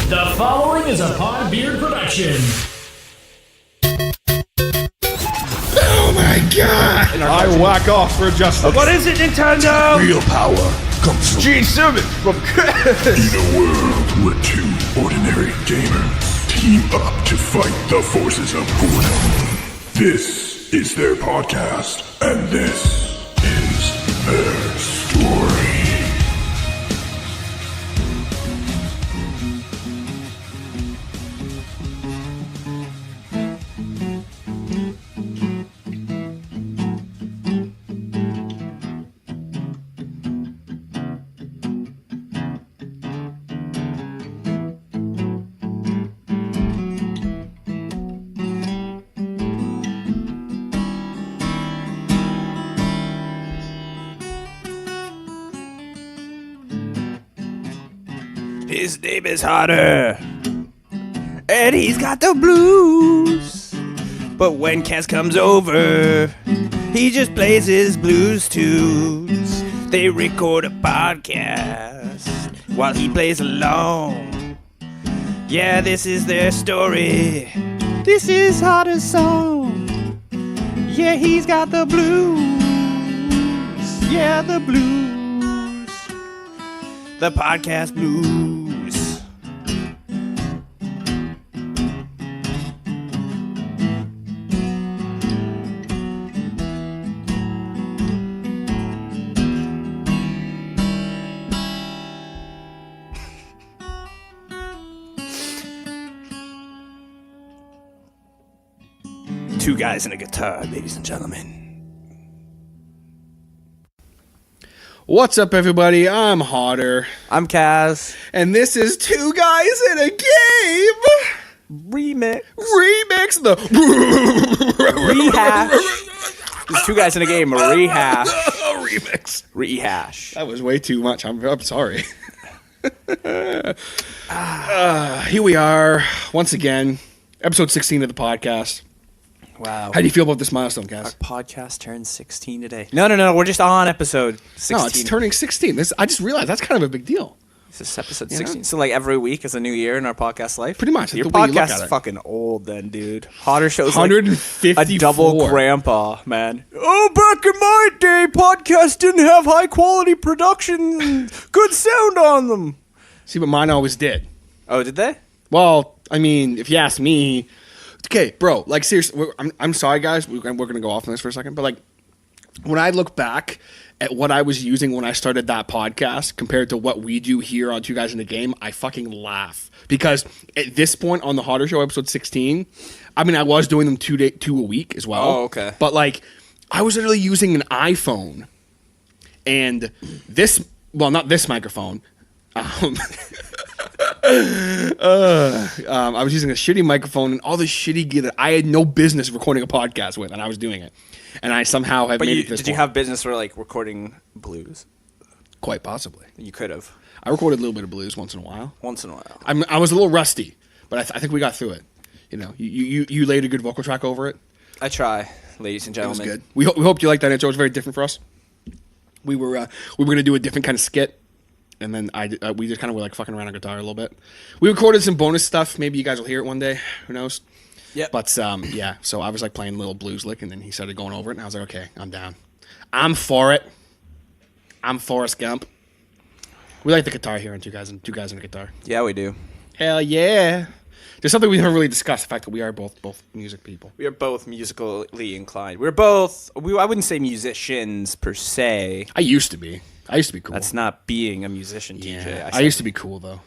The following is a Podbeard production. Oh my god! I whack off for justice. What is it, Nintendo? Real power comes from Gene Simmons from Caz. in a world where two ordinary gamers team up to fight the forces of boredom. This is their podcast, and this is their story. His name is Hodder, and he's got the blues. But when Caz comes over, he just plays his blues tunes. They record a podcast while he plays along. Yeah, this is their story. This is Hodder's song. Yeah, he's got the blues. Yeah, the blues. The podcast blues. Two guys and a guitar, ladies and gentlemen. What's up, everybody? I'm Hodder, I'm Caz. and this is Two Guys in a Game Remix. Remix. The Rehash. There's two guys in a game. Rehash. remix. Rehash. That was way too much. I'm sorry. Here we are once again, episode 16 of the podcast. Wow. How do you feel about this milestone, Our Cass? podcast turns 16 today. No. We're just on episode 16. No, it's turning 16. I just realized that's kind of a big deal. This is episode You know? 16. So, like, every week is a new year in our podcast life? Pretty much. Your The way you look podcast at is it. fucking old then, dude. Hodder shows like 154. a double grandpa, man. Oh, back in my day, podcasts didn't have high-quality production, good sound on them. See, but mine always did. Oh, did they? Well, I mean, if you ask me, okay, bro, like seriously, I'm sorry, guys, we're gonna go off on this for a second, but like, when I look back at what I was using when I started that podcast compared to what we do here on Two Guys in a Game, I fucking laugh because at this point on the Hodder Show, episode 16, I mean, I was doing them two a week as well. Oh, okay. But like, I was literally using an iPhone, and this, well, not this microphone. I was using a shitty microphone and all this shitty gear that I had no business recording a podcast with, and I was doing it. And I somehow have But made it this did you point. have business for, like, recording blues? Quite possibly. You could have. I recorded a little bit of blues once in a while. Once in a while. I was a little rusty, but I think we got through it. You know, you laid a good vocal track over it. I try, ladies and It was gentlemen. good. We hoped you liked that intro. It was very different for us. We were going to do a different kind of skit. And then we just kind of were like fucking around on guitar a little bit. We recorded some bonus stuff. Maybe you guys will hear it one day. Who knows? Yeah. But yeah. So I was like playing a little blues lick, and then he started going over it, and I was like, okay, I'm down. I'm for it. I'm Forrest Gump. We like the guitar here on Two Guys and a Guitar. Yeah, we do. Hell yeah. There's something we never really discussed. The fact that we are both music people. We are both musically inclined. We're both. I wouldn't say musicians per se. I used to be cool. That's not being a musician, yeah. DJ. I used to be cool though.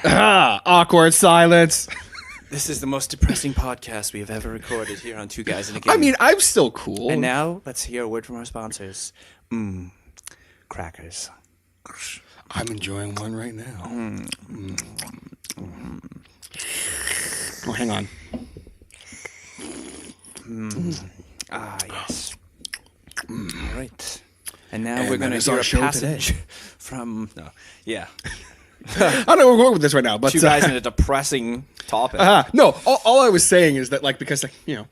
Awkward silence. This is the most depressing podcast we have ever recorded here on Two Guys in a Game. I mean, I'm still cool. And now, let's hear a word from our sponsors. Crackers. I'm enjoying one right now. Oh, hang on. Ah, yes. All right. And now And we're going that to is hear our a show passage from... No. Yeah. I don't know where we're going with this right now, but Two guys in a depressing topic. no. All I was saying is that, like, because, like, you know,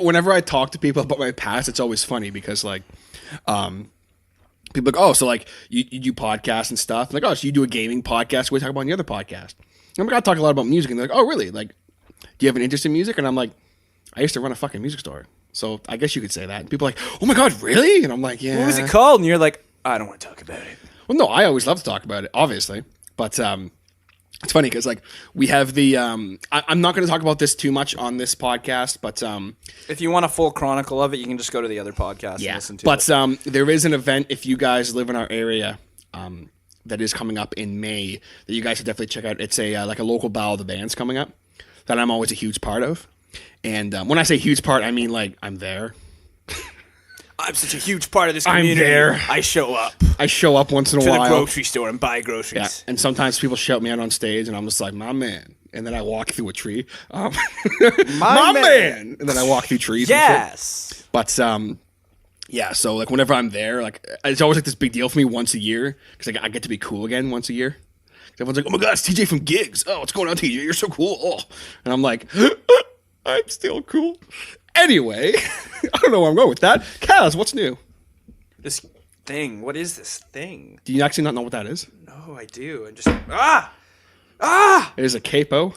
whenever I talk to people about my past, it's always funny because, like, people are like, oh, so like you do podcasts and stuff. I'm like, oh, so you do a gaming podcast? What do you talk about on the other podcast? I'm like, I talk a lot about music, and they're like, oh, really? Like, do you have an interest in music? And I'm like, I used to run a fucking music store, so I guess you could say that. And people are like, oh my god, really? And I'm like, yeah. What was it called? And you're like, I don't want to talk about it. Well, no, I always love to talk about it, obviously, but it's funny because like we have the I'm not going to talk about this too much on this podcast, but if you want a full chronicle of it, you can just go to the other podcast and listen to but, it. But there is an event if you guys live in our area that is coming up in May that you guys should definitely check out. It's a like a local battle of the bands coming up that I'm always a huge part of, and when I say huge part, I mean like I'm there. I'm such a huge part of this community. I'm there. I show up. I show up once in a to while the grocery store and buy groceries. Yeah, and sometimes people shout me out on stage, and I'm just like, my man. And then I walk through a tree. My man. And then I walk through trees. Yes. But yeah, so like whenever I'm there, like it's always like this big deal for me once a year because like, I get to be cool again once a year. Everyone's like, oh my god, it's TJ from Gigs. Oh, what's going on, TJ? You're so cool. Oh. And I'm like, I'm still cool. Anyway, I don't know where I'm going with that. Caz, what's new? This thing. What is this thing? Do you actually not know what that is? No, I do. And just It is a capo.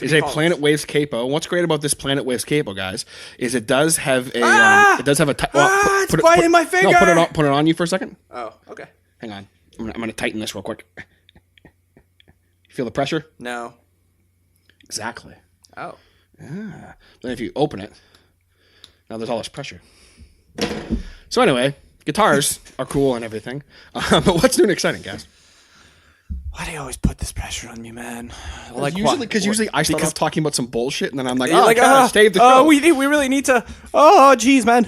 It's a Planet Waves capo. And what's great about this Planet Waves capo, guys, is it does have a it's biting my finger. No, put it on you for a second. Oh, okay. Hang on. I'm gonna tighten this real quick. Feel the pressure? No. Exactly. Oh. Yeah. Then if you open it, now there's all this pressure. So anyway, guitars are cool and everything. But what's new and exciting, guys? Why do you always put this pressure on me, man? Like usually I start off talking about some bullshit and then I'm like, save the show. We really need to. Oh, geez, man.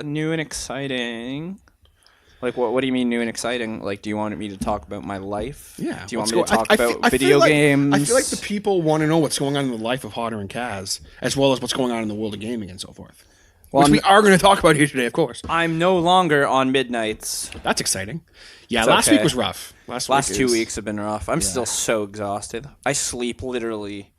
New and exciting. Like what do you mean new and exciting? Like, do you want me to talk about my life? Yeah. Do you want me to talk about video games? I feel like the people want to know what's going on in the life of Hodder and Caz, as well as what's going on in the world of gaming and so forth. Which we are going to talk about here today, of course. I'm no longer on midnights. That's exciting. Yeah, last week was rough. Last 2 weeks have been rough. I'm still so exhausted. I sleep literally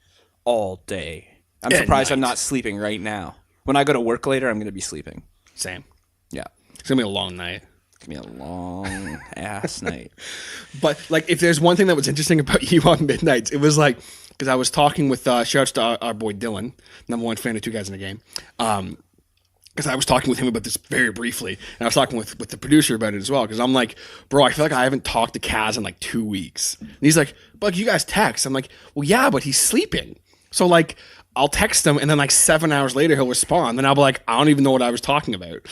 all day. I'm surprised I'm not sleeping right now. When I go to work later, I'm going to be sleeping. Same. Yeah. It's going to be a long night. It's going to be a long ass night. But, like, if there's one thing that was interesting about you on Midnights, it was like, because I was talking with, shouts to our boy Dylan, #1 fan of Two Guys in a Game. Because I was talking with him about this very briefly, and I was talking with the producer about it as well. Because I'm like, bro, I feel like I haven't talked to Caz in like 2 weeks. And he's like, but you guys text. I'm like, well, yeah, but he's sleeping. So like, I'll text him, and then like 7 hours later he'll respond. Then I'll be like, I don't even know what I was talking about.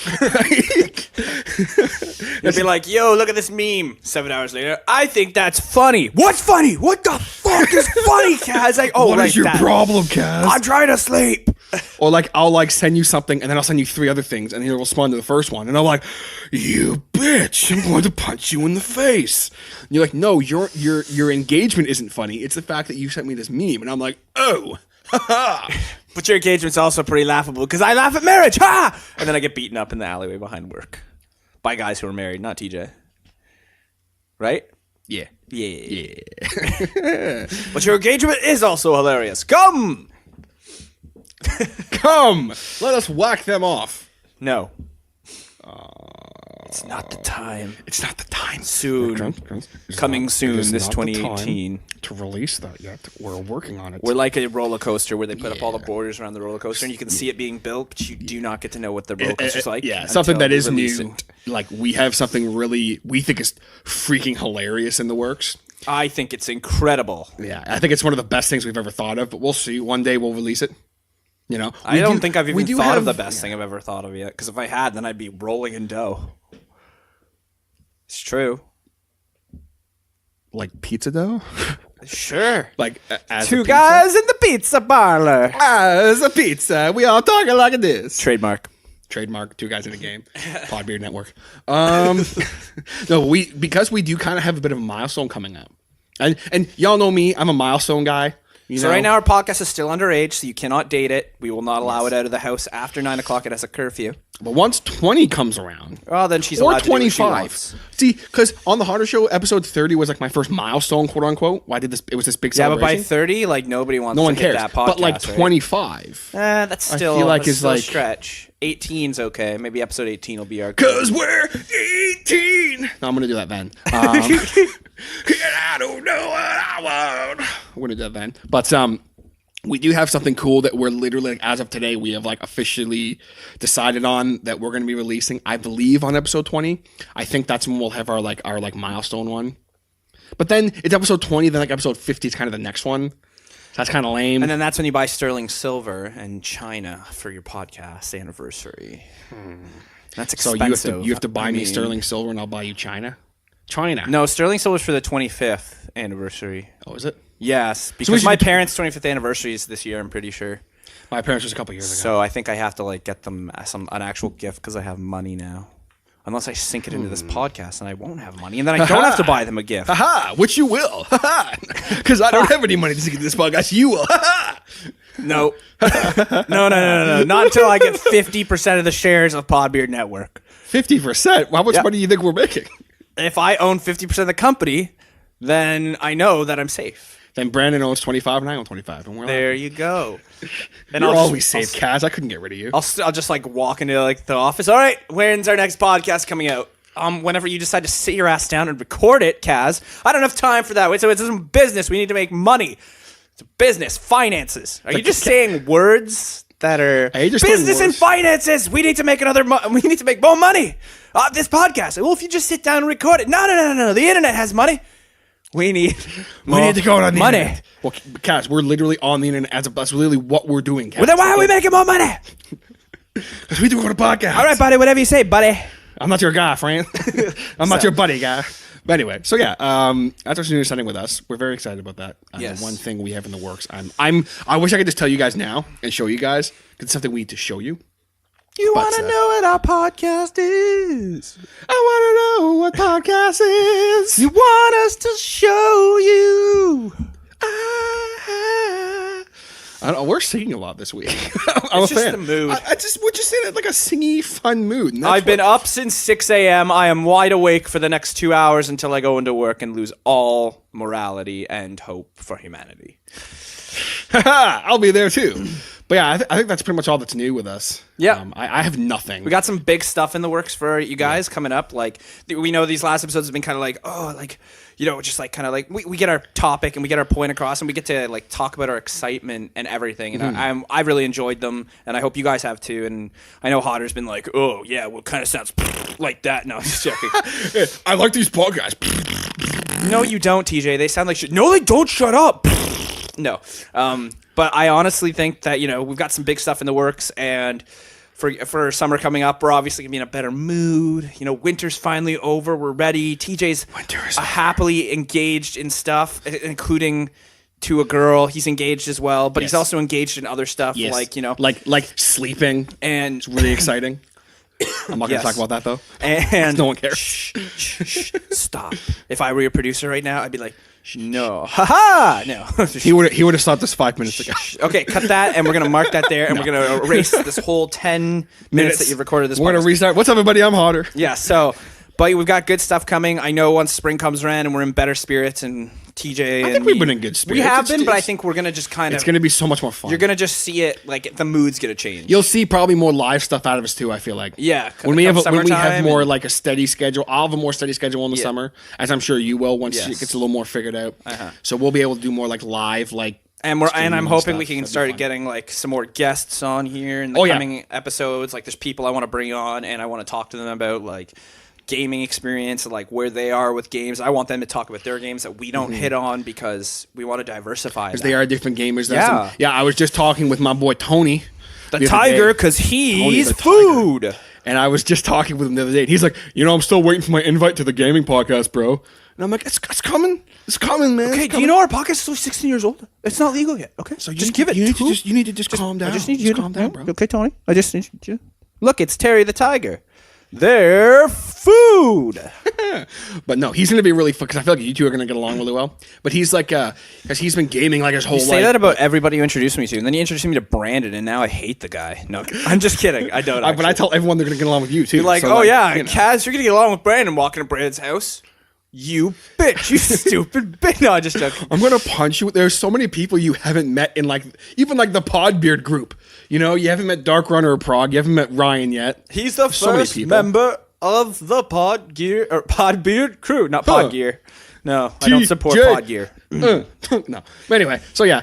He'll be like, yo, look at this meme. 7 hours later, I think that's funny. What's funny? What the fuck is funny, Caz? Like, oh, what is your problem, Caz? I'm trying to sleep. Or like I'll like send you something and then I'll send you 3 other things and he'll respond to the first one and I'm like, you bitch, I'm going to punch you in the face. And you're like, no, your engagement isn't funny. It's the fact that you sent me this meme and I'm like, oh, haha. But your engagement's also pretty laughable because I laugh at marriage, ha! And then I get beaten up in the alleyway behind work by guys who are married, not TJ. Right? Yeah. Yeah. But your engagement is also hilarious. Come! Come, let us whack them off. No. It's not the time. It's not the time. Soon. Coming soon, this 2018. To release that yet. We're working on it. We're like a roller coaster where they put up all the borders around the roller coaster and you can see it being built, but you do not get to know what the roller coaster's like. Yeah, something that is new. Like, we have something really, we think is freaking hilarious in the works. I think it's incredible. Yeah, I think it's one of the best things we've ever thought of, but we'll see. One day we'll release it. You know, I don't think I've even thought of the best thing I've ever thought of yet. Because if I had, then I'd be rolling in dough. It's true. Like pizza dough? Sure. Like as Two guys in the pizza parlor. As a pizza, we all talking like this. Trademark. 2 Guys in a Game. Podbeard Network. No, because we do kind of have a bit of a milestone coming up, and y'all know me. I'm a milestone guy. So right now our podcast is still underage, so you cannot date it. We will not allow it out of the house after 9 o'clock. It has a curfew. But once 20 comes around, well, then she's or allowed 25. To do See, because on the Hodder Show, episode 30 was like my first milestone, quote unquote. Why did this? It was this big celebration. Yeah, but by 30, like nobody wants. No one to cares. hit that podcast. But like 25, that's still. I feel like that's is still a like stretch. 18's okay. Maybe episode 18 will be our. Cause we're 18. No, I'm gonna do that then. And I don't know what I want. We're gonna do that then. But we do have something cool that we're literally, like, as of today, we have like officially decided on that we're gonna be releasing. I believe on episode 20. I think that's when we'll have our milestone one. But then it's episode 20. Then like episode 50 is kind of the next one. So that's kind of lame. And then that's when you buy sterling silver and China for your podcast anniversary. That's expensive. So you have to buy me sterling silver, and I'll buy you China. No, sterling silver's for the 25th anniversary. Oh, is it? Yes, because my parents' 25th anniversary is this year. I'm pretty sure. My parents was a couple years ago. So I think I have to like get them an actual gift because I have money now. Unless I sink it into this podcast, and I won't have money, and then I don't have to buy them a gift. Haha, which you will. Because I don't have any money to sink into this podcast. You will. No. No. Not until I get 50% of the shares of Podbeard Network. 50%? How much money do you think we're making? If I own 50% of the company, then I know that I'm safe. Then Brandon owns 25 and I own 25. And we're there you go. And you're always safe, Caz. I couldn't get rid of you. I'll just like walk into like the office. All right, when's our next podcast coming out? Whenever you decide to sit your ass down and record it, Caz. I don't have time for that. Wait, so it's some business. We need to make money. It's a business, finances. Are you just saying words that are business and finances? We need to make we need to make more money. This podcast. Well, if you just sit down and record it. No. The internet has money. We need to go on the money. Internet. Well, Caz, we're literally on the internet that's literally what we're doing, Caz. Well, then why are we making more money? Because we do go to podcast. All right, buddy, whatever you say, buddy. I'm not your guy, friend. I'm not your buddy guy. But anyway, so yeah, that's what's new starting with us. We're very excited about that. Yes. One thing we have in the works. I wish I could just tell you guys now and show you guys, because it's something we need to show you. You want to know what our podcast is? I want to know what podcast is. You want us to show you? I don't know, we're singing a lot this week. I'm It's a just fan. the mood. We're just in like a singy, fun mood. And I've been up since 6 a.m. I am wide awake for the next 2 hours until I go into work and lose all morality and hope for humanity. I'll be there too. But yeah, I think that's pretty much all that's new with us. Yeah. I have nothing. We got some big stuff in the works for you guys coming up. Like, we know these last episodes have been kind of like, just like kind of like we get our topic and we get our point across and we get to like talk about our excitement and everything. And I've really enjoyed them, and I hope you guys have too. And I know Hodder's been like, oh yeah, well, kind of sounds like that. No, I'm just joking. I like these podcasts. No, you don't, TJ. They sound like shit. No, they don't. Shut up. No. But I honestly think that, we've got some big stuff in the works, and for summer coming up, we're obviously going to be in a better mood. Winter's finally over. We're ready. TJ's happily engaged in stuff, including to a girl. He's engaged as well, but he's also engaged in other stuff, like sleeping. And it's really exciting. I'm not going to talk about that, though. And no one cares. Shh, stop. If I were your producer right now, I'd be like, no. Ha-ha! No. He would have stopped this 5 minutes ago. Okay, cut that, and we're going to mark that there, and we're going to erase this whole 10 minutes that you've recorded this. We're going to restart. What's up, everybody? I'm Hodder. Yeah, but we've got good stuff coming. I know once spring comes around and we're in better spirits, and TJ, I think we've been in good spirits. We have been, but I think we're going to just kind of... It's going to be so much more fun. You're going to just see it, like, the mood's going to change. You'll see probably more live stuff out of us, too, I feel like. Yeah. When we have more, like, a steady schedule, I'll have a more steady schedule in the summer, as I'm sure you will once it gets a little more figured out. So we'll be able to do more, like, live, like... And I'm hoping we can start getting, like, some more guests on here in the coming episodes. Like, there's people I want to bring on, and I want to talk to them about, like... gaming experience and like where they are with games. I want them to talk about their games that we don't hit on because we want to diversify. Because they are different gamers. I was just talking with my boy Tony, the Tiger, because he's food. And I was just talking with him the other day. And he's like, I'm still waiting for my invite to the gaming podcast, bro. And I'm like, it's coming. It's coming, man. Okay, do you know our podcast is only 16 years old? It's not legal yet. Okay, so just give it. You need to just calm down. I just need you to calm down, bro. Okay, Tony. I just need you. Look, it's Terry the Tiger. They're food. But no, he's going to be really fun because I feel like you two are going to get along really well. But he's like, because he's been gaming like his whole life. You say that about everybody you introduced me to, and then you introduced me to Brandon, and now I hate the guy. No, I'm just kidding. I don't. But I tell everyone they're going to get along with you too. You're like, Caz, you're going to get along with Brandon walking to Brandon's house. You bitch, you stupid bitch. No, just joking. I'm gonna punch you. There's so many people you haven't met in like even like the Podbeard group. You know, you haven't met Dark Runner or Prague. You haven't met Ryan yet. He's the So many first people. member of the Podbeard crew, not Podgear. No, I don't support TJ. Podgear. No. But anyway, so yeah,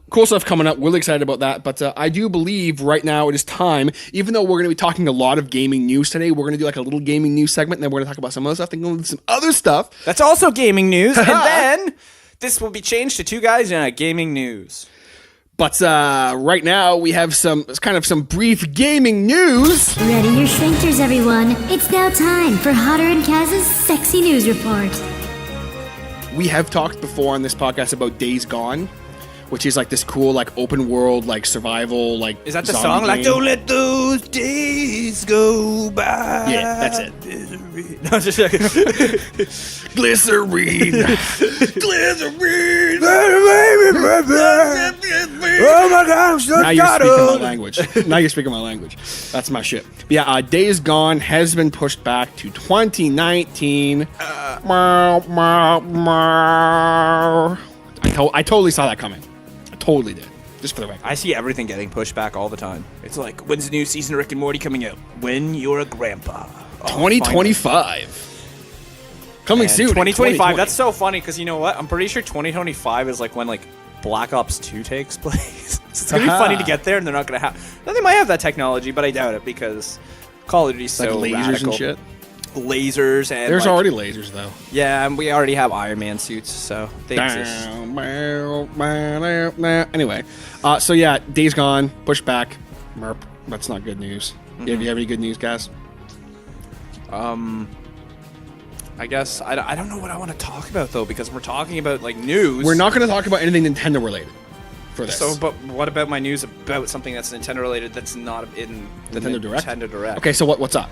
cool stuff coming up. Really excited about that. But I do believe right now it is time, even though we're going to be talking a lot of gaming news today, we're going to do like a little gaming news segment, and then we're going to talk about some other stuff, then go into some other stuff. That's also gaming news. And then this will be changed to Two Guys in Gaming News. But right now we have some brief gaming news. Ready your shrinkers, everyone. It's now time for Hodder and Caz's Sexy News Report. We have talked before on this podcast about Days Gone, which is like this cool like open world like survival like. Is that the zombie song? game. Like, don't let those days go by. Yeah, that's it. No, just joking. Glycerine. Glycerine. Oh my God, I'm so Now you're speaking my language. Now you're speaking my language. That's my shit. But yeah, Days Gone has been pushed back to 2019. I totally saw that coming. I totally did. Just for the record. I see everything getting pushed back all the time. It's like, when's the new season of Rick and Morty coming out? When you're a grandpa. Oh, 2025. Coming soon. 2025. That's so funny because you know what? I'm pretty sure 2025 is like when like Black Ops 2 takes place. So it's gonna be funny to get there, and they're not gonna have. They might have that technology, but I doubt it because Call of Duty's so like lasers radical. and shit. Lasers and There's like, already lasers though. yeah, and we already have Iron Man suits, so they exist. Anyway, so yeah, Days Gone pushed back. Merp. That's not good news. Do you have any good news, guys? I guess I don't know what I want to talk about though because we're talking about like news. We're not going to talk about anything Nintendo related for this. So, but what about my news about something that's Nintendo related that's not in the Nintendo Direct? Nintendo Direct. Okay, so what's up?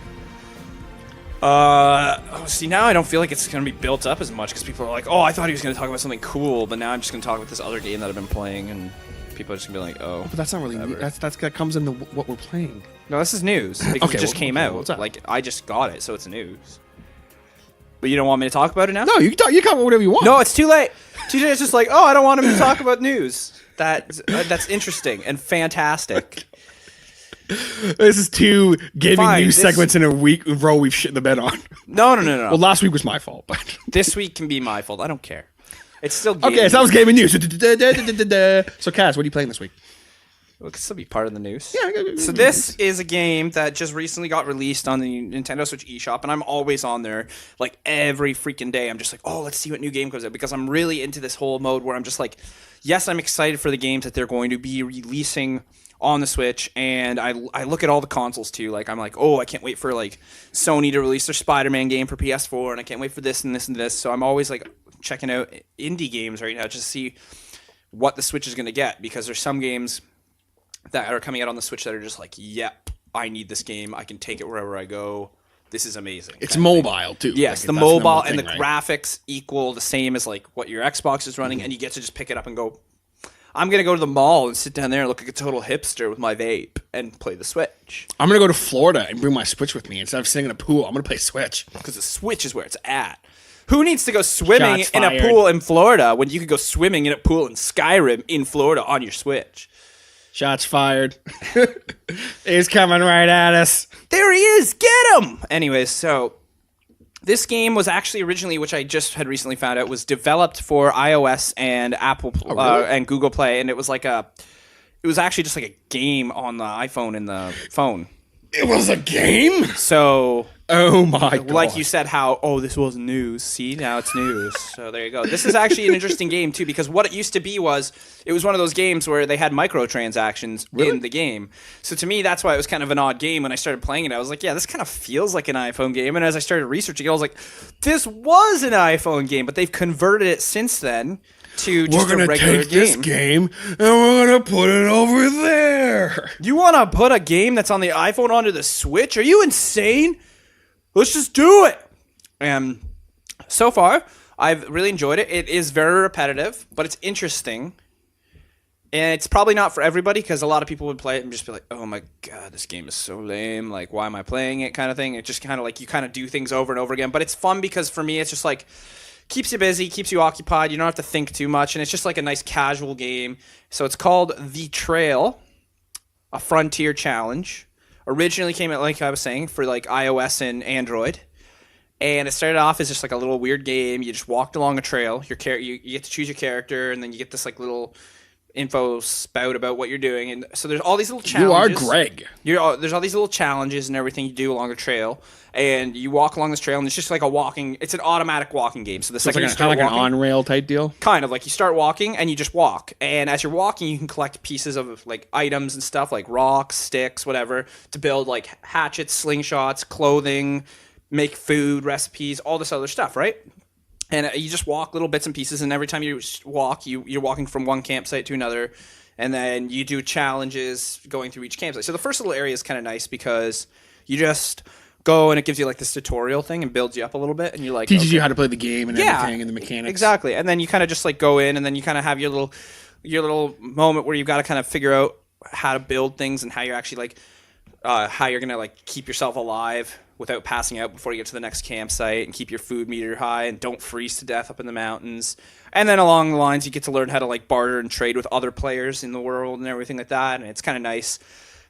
See, now I don't feel like it's going to be built up as much because people are like, oh, I thought he was going to talk about something cool, but now I'm just going to talk about this other game that I've been playing, and people are just going to be like, oh. But that's not really whatever. that comes into what we're playing. No, this is news because Okay, it just came okay, out. what's up? Like, I just got it, so it's news. But you don't want me to talk about it now? No, you can talk. You can talk about whatever you want. No, it's too late. TJ is just like, oh, I don't want him to talk about news. That's interesting and fantastic. This is two gaming Fine, news this- segments in a row we've shit the bed on. No. Well, last week was my fault, but This week can be my fault. I don't care. It's still gaming. okay. So that was gaming news. So, Kaz, what are you playing this week? It could still be part of the news. Yeah. So this is a game that just recently got released on the Nintendo Switch eShop, and I'm always on there like every freaking day. I'm just like, oh, let's see what new game comes out because I'm really into this whole mode where I'm just like, yes, I'm excited for the games that they're going to be releasing on the Switch, and I look at all the consoles too. Like I'm like, oh, I can't wait for like Sony to release their Spider-Man game for PS4, and I can't wait for this and this and this. So I'm always like checking out indie games right now just to see what the Switch is going to get because there's some games that are coming out on the Switch that are just like, yep, I need this game. I can take it wherever I go. This is amazing. It's mobile too. Yes, Like, the that's number mobile one and the thing, right? graphics equal the same as like what your Xbox is running, and you get to just pick it up and go. I'm gonna go to the mall and sit down there and look like a total hipster with my vape and play the Switch I'm gonna go to Florida and bring my Switch with me instead of sitting in a pool. I'm gonna play Switch. because the Switch is where it's at. Who needs to go swimming Shots in a fired. pool in Florida when you could go swimming in a pool in Skyrim in Florida on your Switch? Shots fired. He's coming right at us. There he is! Get him! Anyways, so this game was actually originally, which I just had recently found out, was developed for iOS and Apple really? and Google Play, and it was actually just like a game on the iPhone and the phone. It was a game. So, Oh my god! like you said, this wasn't news. See, now it's news. So there you go. This is actually an interesting game too, because what it used to be was it was one of those games where they had microtransactions in the game. So to me, that's why it was kind of an odd game. When I started playing it, I was like, yeah, this kind of feels like an iPhone game. And as I started researching it, I was like, this was an iPhone game, but they've converted it since then to just we're a gonna regular take this game and we're gonna put it over there. You want to put a game that's on the iPhone onto the Switch? Are you insane? Let's just do it. And so far, I've really enjoyed it. It is very repetitive, but it's interesting. And it's probably not for everybody because a lot of people would play it and just be like, oh my God, this game is so lame. Like, why am I playing it kind of thing? It just kind of like you kind of do things over and over again. But it's fun because for me, it's just like keeps you busy, keeps you occupied. You don't have to think too much. And it's just like a nice casual game. So it's called The Trail, a Frontier Challenge. Originally came out, like I was saying, for like iOS and Android. And it started off as just like a little weird game. You just walked along a trail. You get to choose your character, and then you get this like little info spout about what you're doing, and so there's all these little challenges. You are Greg. There's all these little challenges and everything you do along the trail, and you walk along this trail, and it's just like it's an automatic walking game. So the second it's you start like walking, an on-rail type deal? kind of like you start walking, and you just walk, and as you're walking, you can collect pieces of like items and stuff, like rocks, sticks, whatever, to build like hatchets, slingshots, clothing, make food, recipes, all this other stuff, right? And you just walk little bits and pieces, and every time you walk, you're walking from one campsite to another, and then you do challenges going through each campsite. So the first little area is kind of nice because you just go and it gives you like this tutorial thing and builds you up a little bit, and you're like teaches you how to play the game and everything and the mechanics. Exactly. And then you kind of just like go in, and then you kind of have your little moment where you've got to kind of figure out how to build things and how you're actually like how you're gonna like keep yourself alive without passing out before you get to the next campsite, and keep your food meter high and don't freeze to death up in the mountains. And then along the lines, you get to learn how to like barter and trade with other players in the world and everything like that. And it's kind of nice.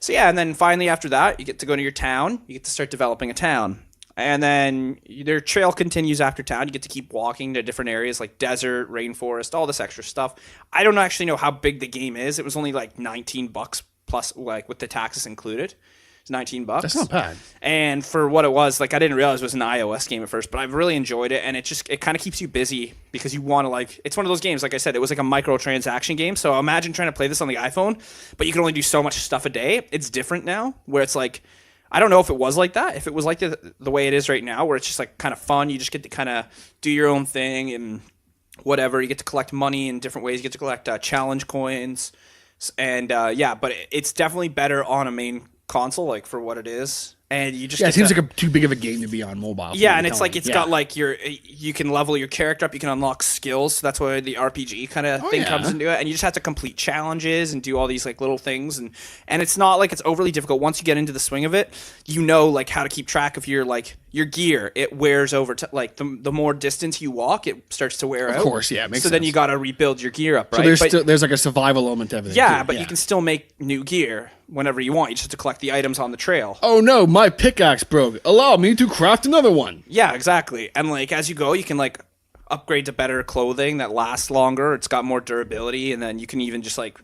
So yeah, and then finally after that, you get to go to your town. You get to start developing a town. And then their trail continues after town. You get to keep walking to different areas like desert, rainforest, all this extra stuff. I don't actually know how big the game is. It was only like $19 plus, like with the taxes included. It's $19. That's not bad. And for what it was, like I didn't realize it was an iOS game at first, but I've really enjoyed it, and it kind of keeps you busy because you want to like. It's one of those games, like I said, it was like a microtransaction game. So imagine trying to play this on the iPhone, but you can only do so much stuff a day. It's different now, where it's like, I don't know if it was like that. If it was like the way it is right now, where it's just like kind of fun, you just get to kind of do your own thing and whatever. You get to collect money in different ways. You get to collect challenge coins, and yeah, but it's definitely better on a main console, like for what it is, and you just it seems like too big of a game to be on mobile. Yeah, and it's like it's got like you can level your character up, you can unlock skills. So that's where the RPG kind of thing comes into it, and you just have to complete challenges and do all these like little things, and it's not like it's overly difficult. Once you get into the swing of it, you know like how to keep track of your like your gear. It wears over to like the more distance you walk, it starts to wear out. Of course, yeah, it makes sense. Then you got to rebuild your gear up, right? So there's like a survival element to everything. Yeah, but you can still make new gear whenever you want. You just have to collect the items on the trail. Oh no, my pickaxe broke. Allow me to craft another one. Yeah, exactly. And like as you go, you can like upgrade to better clothing that lasts longer. It's got more durability, and then you can even just like,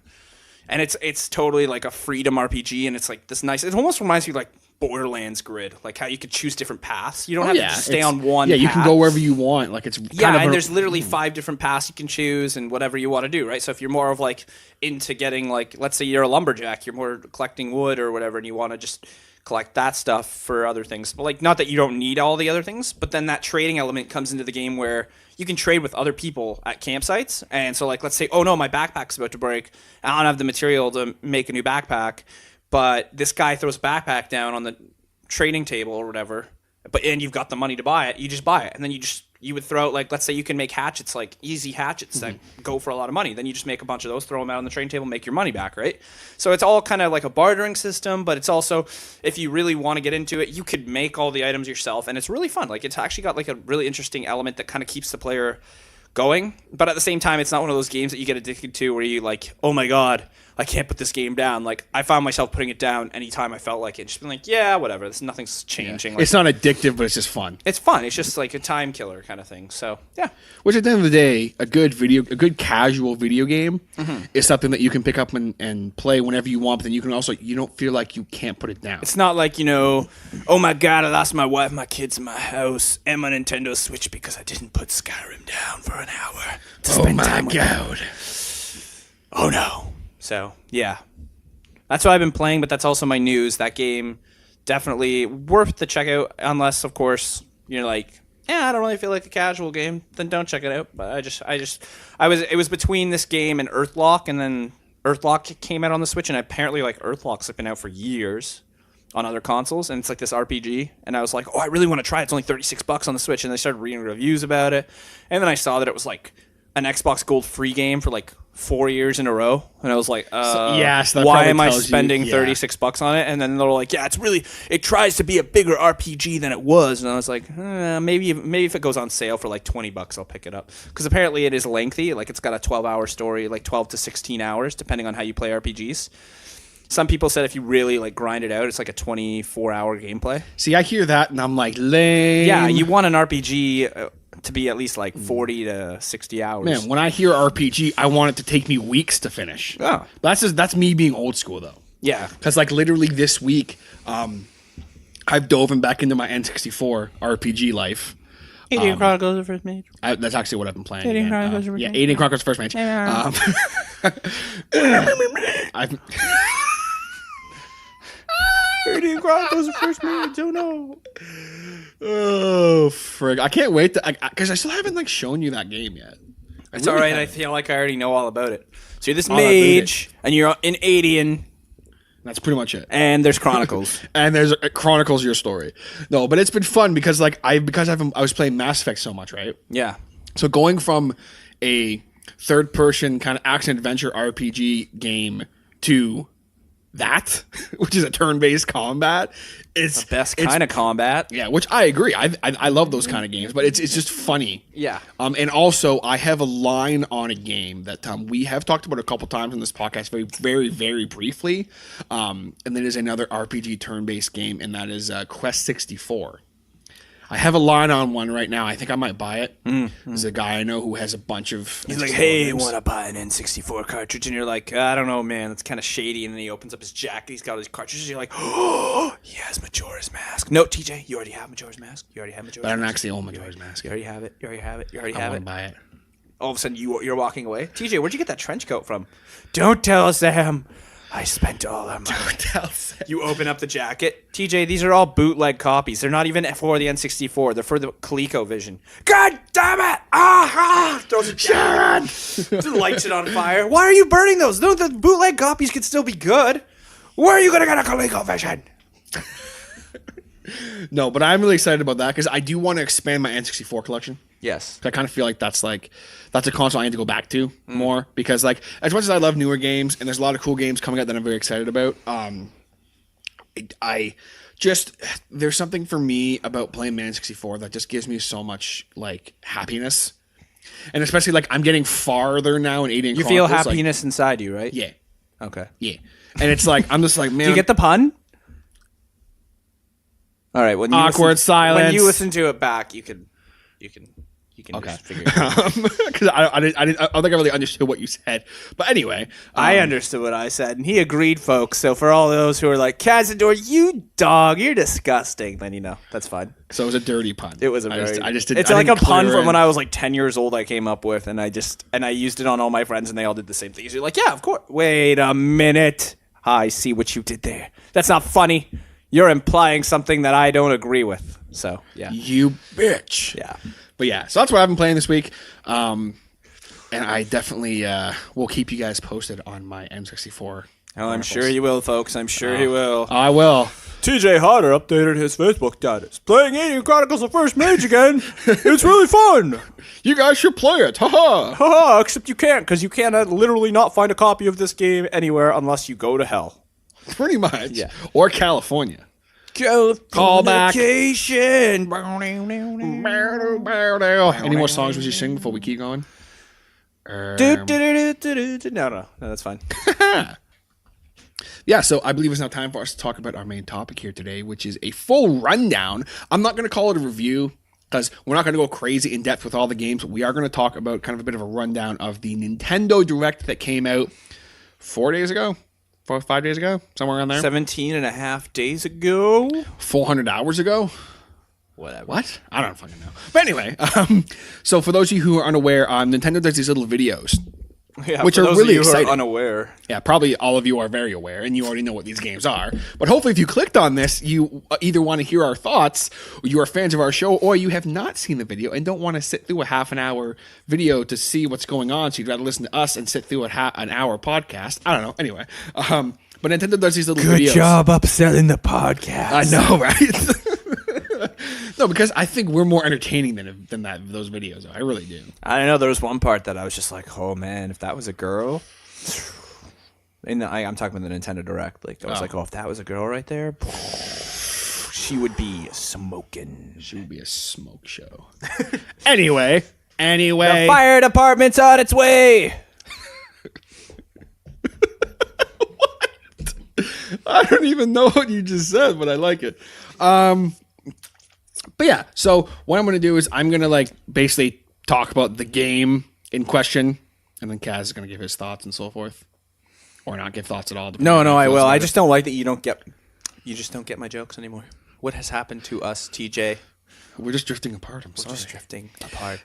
and it's totally like a freedom RPG, and it's like this nice. It almost reminds me of like Borderlands grid, like how you could choose different paths. You don't have to just stay on one. Yeah, you path. can go wherever you want. Like it's and there's literally 5 different paths you can choose, and whatever you want to do, right? So if you're more of like into getting like, let's say you're a lumberjack, you're more collecting wood or whatever, and you want to just collect that stuff for other things. But like, not that you don't need all the other things, but then that trading element comes into the game where you can trade with other people at campsites. And so like, let's say, oh no, my backpack's about to break. I don't have the material to make a new backpack, but this guy throws a backpack down on the trading table or whatever, and you've got the money to buy it, you just buy it. And then you would throw out, like, let's say you can make hatchets, like easy hatchets that go for a lot of money. Then you just make a bunch of those, throw them out on the trading table, make your money back, right? So it's all kind of like a bartering system, but it's also, if you really want to get into it, you could make all the items yourself, and it's really fun. Like, it's actually got like a really interesting element that kind of keeps the player going, but at the same time, it's not one of those games that you get addicted to where you like, oh my god, I can't put this game down. Like, I found myself putting it down anytime I felt like it. Just being like, yeah, whatever. Nothing's changing. Yeah. Like, it's not addictive, but it's just fun. It's fun. It's just like a time killer kind of thing. So, yeah. Which at the end of the day, a good casual video game is something that you can pick up and play whenever you want, but then you can also, you don't feel like you can't put it down. It's not like, oh my god, I lost my wife, my kids, and my house, and my Nintendo Switch because I didn't put Skyrim down for an hour to spend time with them. Oh no. So, yeah. That's what I've been playing, but that's also my news. That game, definitely worth the check out, unless, of course, you're like, I don't really feel like a casual game. Then don't check it out. But it was between this game and Earthlock, and then Earthlock came out on the Switch, and apparently, like, Earthlock's been out for years on other consoles, and it's like this RPG, and I was like, I really want to try it. It's only $36 on the Switch, and I started reading reviews about it, and then I saw that it was like an Xbox Gold free game for like 4 years in a row, and I was like, yes, that why probably am I tells you- spending yeah. $36 on it? And then they're like, yeah, it tries to be a bigger RPG than it was, and I was like, maybe if it goes on sale for like $20, I'll pick it up, because apparently it is lengthy. Like, it's got a 12-hour story, like 12 to 16 hours, depending on how you play RPGs. Some people said if you really like grind it out, it's like a 24-hour gameplay. See, I hear that and I'm like, lame. Yeah, you want an RPG to be at least like 40 to 60 hours. Man, when I hear RPG, I want it to take me weeks to finish. Oh. That's me being old school though. Yeah. Because like literally this week, I've dove back into my N64 RPG life. Alien Chronicles of First Mage. That's actually what I've been playing. Alien again. Chronicles of First Yeah, Mage. Alien Chronicles First Mage. I've Alien Chronicles of First Mage. Oh no. Oh frig! I can't wait because I still haven't like shown you that game yet. It's really all right. haven't. I feel like I already know all about it. So you're this Oh, that's mage, and you're an alien, That's pretty much it. and there's Chronicles. And there's Chronicles your story. No, but it's been fun because like I was playing Mass Effect so much, right? Yeah. So going from a third person kind of action adventure RPG game to that, which is a turn-based combat, it's Best kind of combat. yeah, which I agree. I love those kind of games, but it's just funny. Yeah. And also I have a line on a game that we have talked about a couple times in this podcast, very, very, very briefly. And then there's another RPG turn-based game, and that is Quest 64. I have a line on one right now. I think I might buy it. There's a guy I know who has a bunch of. He's like, N64 hey, games. want to buy an N64 cartridge? And you're like, I don't know, man. It's kind of shady. And then he opens up his jacket. He's got his cartridges. You're like, oh, he has Majora's Mask. No, TJ, you already have Majora's Mask. You already have Majora's But I don't Mask. actually own Majora's Mask. You already have it. You already have it. You already I have want it. to buy it. All of a sudden, you're walking away. TJ, where'd you get that trench coat from? Don't tell Sam. I spent all our money. You open up the jacket. TJ, these are all bootleg copies. They're not even for the N64. They're for the ColecoVision. God damn it! Throws a Sharon! Lights it on fire. Why are you burning those? No, the bootleg copies could still be good. Where are you going to get a ColecoVision? No, but I'm really excited about that because I do want to expand my N64 collection. Yes. I kind of feel like that's a console I need to go back to more because like as much as I love newer games and there's a lot of cool games coming out that I'm very excited about, I just there's something for me about playing Man 64 that just gives me so much like happiness, and especially like I'm getting farther now in Alien You Chronicles. feel like- happiness inside you, right? yeah, Okay. yeah, and it's like I'm just like man. Do you get the pun? All right. When you Awkward silence. When you listen to it back, you can just figure it out. Because I don't think I really understood what you said, but anyway, I understood what I said, and he agreed, folks. So for all those who are like, Cazador, you dog, you're disgusting, then that's fine. So it was a dirty pun. It was a I just didn't. It's I like a didn't pun clear from in. when I was like 10 years old. I came up with, and I used it on all my friends, and they all did the same thing. So you're like, yeah, of course. Wait a minute, I see what you did there. That's not funny. You're implying something that I don't agree with. So yeah, You bitch. yeah. But yeah, so that's what I've been playing this week. And I definitely will keep you guys posted on my N64. Oh, I'm sure he will, folks. I'm sure he will. I will. TJ Hodder updated his Facebook status. Playing Alien Chronicles of First Mage again. It's really fun. You guys should play it. Haha. Haha, except you can't, because you can't literally not find a copy of this game anywhere unless you go to hell. Pretty much. Yeah. Or California. Callback. Any more songs would you sing before we keep going? No, that's fine. Yeah, so I believe it's now time for us to talk about our main topic here today, which is a full rundown. I'm not going to call it a review because we're not going to go crazy in depth with all the games. We are going to talk about kind of a bit of a rundown of the Nintendo Direct that came out 4 days ago, 4 or 5 days ago, somewhere around there. 17 and a half days ago. 400 hours ago. Whatever. What? I don't fucking know. But anyway, so for those of you who are unaware, Nintendo does these little videos. Yeah, Which for are those really of you who exciting. Are unaware. Yeah, probably all of you are very aware, and you already know what these games are. But hopefully, if you clicked on this, you either want to hear our thoughts, you are fans of our show, or you have not seen the video and don't want to sit through a half an hour video to see what's going on. So you'd rather listen to us and sit through an hour podcast. I don't know. Anyway, but Nintendo does these little videos. upselling the podcast. I know, right? No, because I think we're more entertaining than those videos. I really do. I don't know. There was one part that I was just like, oh man, if that was a girl. I'm talking about the Nintendo Direct. Like I was like, oh, if that was a girl right there, she would be smoking. She would be a smoke show. Anyway, the fire department's on its way. What? I don't even know what you just said, but I like it. But yeah, so what I'm going to do is I'm going to like basically talk about the game in question, and then Kaz is going to give his thoughts and so forth. Or not give thoughts at all. No, I will. I just don't like that you just don't get my jokes anymore. What has happened to us, TJ? We're just drifting apart. I'm sorry. Just drifting apart.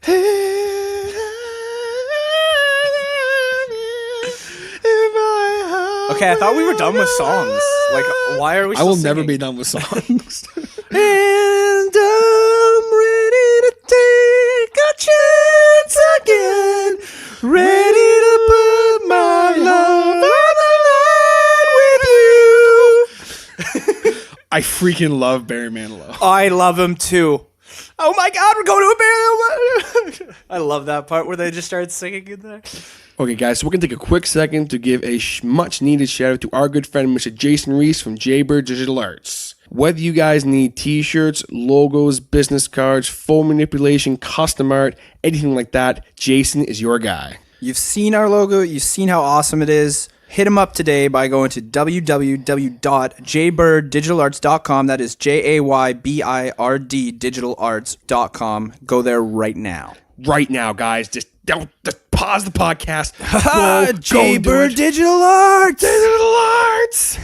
Okay, I thought we were done with songs. Like, why are we still I will singing? never be done with songs. And I'm ready to take a chance again. Ready to put my love on the line with you. I freaking love Barry Manilow. I love him too. Oh my God, we're going to a Barry. I love that part where they just started singing in there. Okay, guys, so we're going to take a quick second to give a much-needed shout-out to our good friend, Mr. Jason Reese from Jaybird Digital Arts. Whether you guys need t-shirts, logos, business cards, phone manipulation, custom art, anything like that, Jason is your guy. You've seen our logo. You've seen how awesome it is. Hit him up today by going to www.jaybirddigitalarts.com. That is JAYBIRD digitalarts.com. Go there right now. Right now, guys. Just pause the podcast. Jaybird Digital Arts. Digital Arts.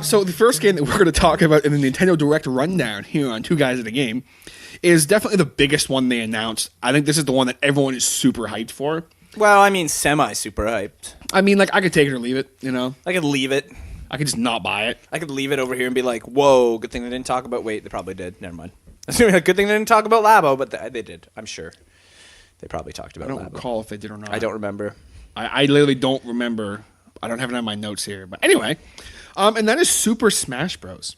So the first game that we're going to talk about in the Nintendo Direct rundown here on Two Guys in a Game is definitely the biggest one they announced. I think this is the one that everyone is super hyped for. Well, I mean, semi-super hyped. I mean, like, I could take it or leave it, you know? I could leave it. I could just not buy it. I could leave it over here and be like, whoa, good thing they didn't talk about... Wait, they probably did. Never mind. Good thing they didn't talk about Labo, but they did. I'm sure. They probably talked about Labo. I don't recall if they did or not. I don't remember. I literally don't remember. I don't have it on my notes here. But anyway, and that is Super Smash Bros.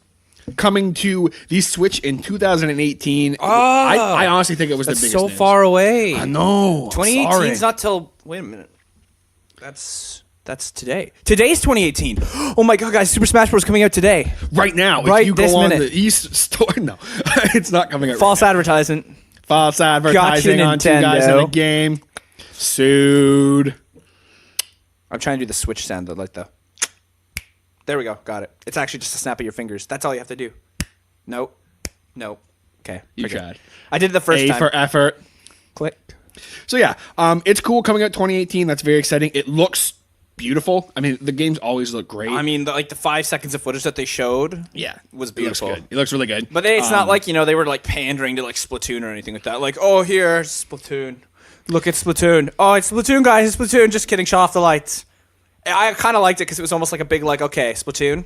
Coming to the Switch in 2018. I honestly think it was the biggest so news. far away. I know. 2018 is not till... Wait a minute. That's today. Today's 2018. Oh my God, guys! Super Smash Bros. Coming out today. Right now. Right if you this go on minute. the East store, no, it's not coming out. False right now. advertisement. False advertising Gotcha, on Two Guys in a Nintendo. Game. Sued. I'm trying to do the Switch sound, like the... There we go. Got it. It's actually just a snap of your fingers. That's all you have to do. Nope. Okay. You forget. tried. I did it the first time. A for effort. Click. So yeah, it's cool coming out 2018. That's very exciting. It looks beautiful. I mean, the games always look great. I mean, the 5 seconds of footage that they showed was beautiful. It looks good. It looks really good. But it's not like, they were like pandering to like Splatoon or anything like that. Like, oh, here's Splatoon. Look at Splatoon. Oh, it's Splatoon, guys. It's Splatoon. Just kidding. Shut off the lights. I kind of liked it because it was almost like a big, like, okay, Splatoon,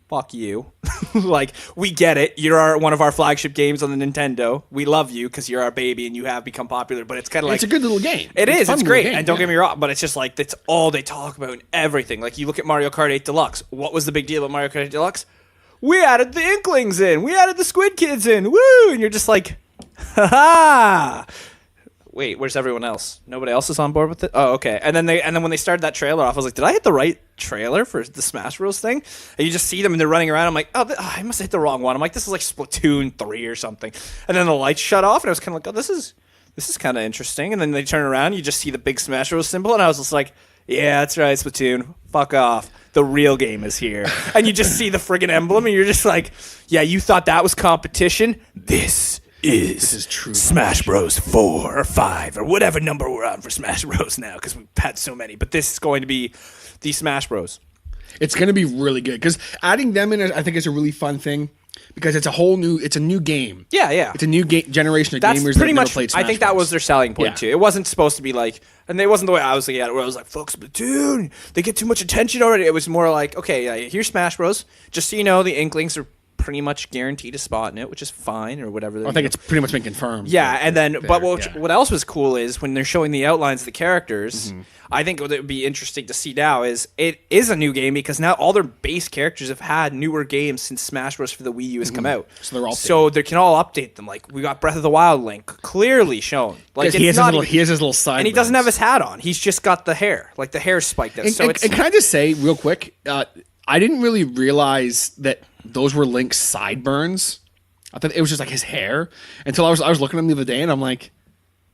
fuck you. Like, we get it. You're one of our flagship games on the Nintendo. We love you because you're our baby and you have become popular. But it's kind of like... It's a good little game. It's great. And don't get me wrong, but it's just like, that's all they talk about and everything. Like, you look at Mario Kart 8 Deluxe. What was the big deal about Mario Kart 8 Deluxe? We added the Inklings in. We added the Squid Kids in. Woo! And you're just like, ha-ha! Wait, where's everyone else? Nobody else is on board with it? Oh, okay. And then when they started that trailer off, I was like, did I hit the right trailer for the Smash Bros. Thing? And you just see them and they're running around. I'm like, I must have hit the wrong one. I'm like, this is like Splatoon 3 or something. And then the lights shut off and I was kind of like, oh, this is kind of interesting. And then they turn around, you just see the big Smash Bros. Symbol, and I was just like, yeah, that's right, Splatoon. Fuck off. The real game is here. And you just see the friggin' emblem and you're just like, yeah, you thought that was competition? This is true Smash Bros. 4 or 5 or whatever number we're on for Smash Bros. Now because we've had so many. But this is going to be the Smash Bros. It's going to be really good because adding them in, I think, is a really fun thing because it's a new game. Yeah. It's a new generation of That's gamers pretty that much. never played Smash I think that Bros. was their selling point Yeah. too. It wasn't supposed to be like, and it wasn't the way I was looking at it, where I was like, "Folks, Splatoon, they get too much attention already." It was more like, okay, here's Smash Bros. Just so you know, the Inklings are pretty much guaranteed a spot in it, which is fine or whatever. I think it's pretty much been confirmed. Yeah, and then but yeah. what else was cool is when they're showing the outlines of the characters. I think what it would be interesting to see now is it is a new game because now all their base characters have had newer games since Smash Bros. For the Wii U has come out. So they can all update them. Like we got Breath of the Wild Link clearly shown. Like he has his little side, and he doesn't have his hat on. He's just got the hair, like the hair spiked out. And can I just say real quick? I didn't really realize that those were Link's sideburns. I thought it was just like his hair until I was looking at him the other day, and I'm like,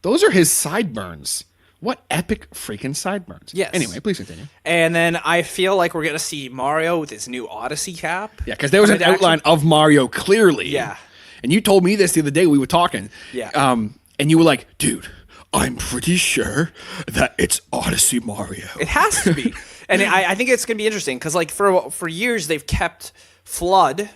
those are his sideburns. What epic freaking sideburns. Yes. Anyway, please continue. And then I feel like we're going to see Mario with his new Odyssey cap. Yeah, because there was an outline of Mario clearly. Yeah. And you told me this the other day. We were talking. Yeah. And you were like, dude, I'm pretty sure that it's Odyssey Mario. It has to be. And I think it's going to be interesting because like for years they've kept Flood,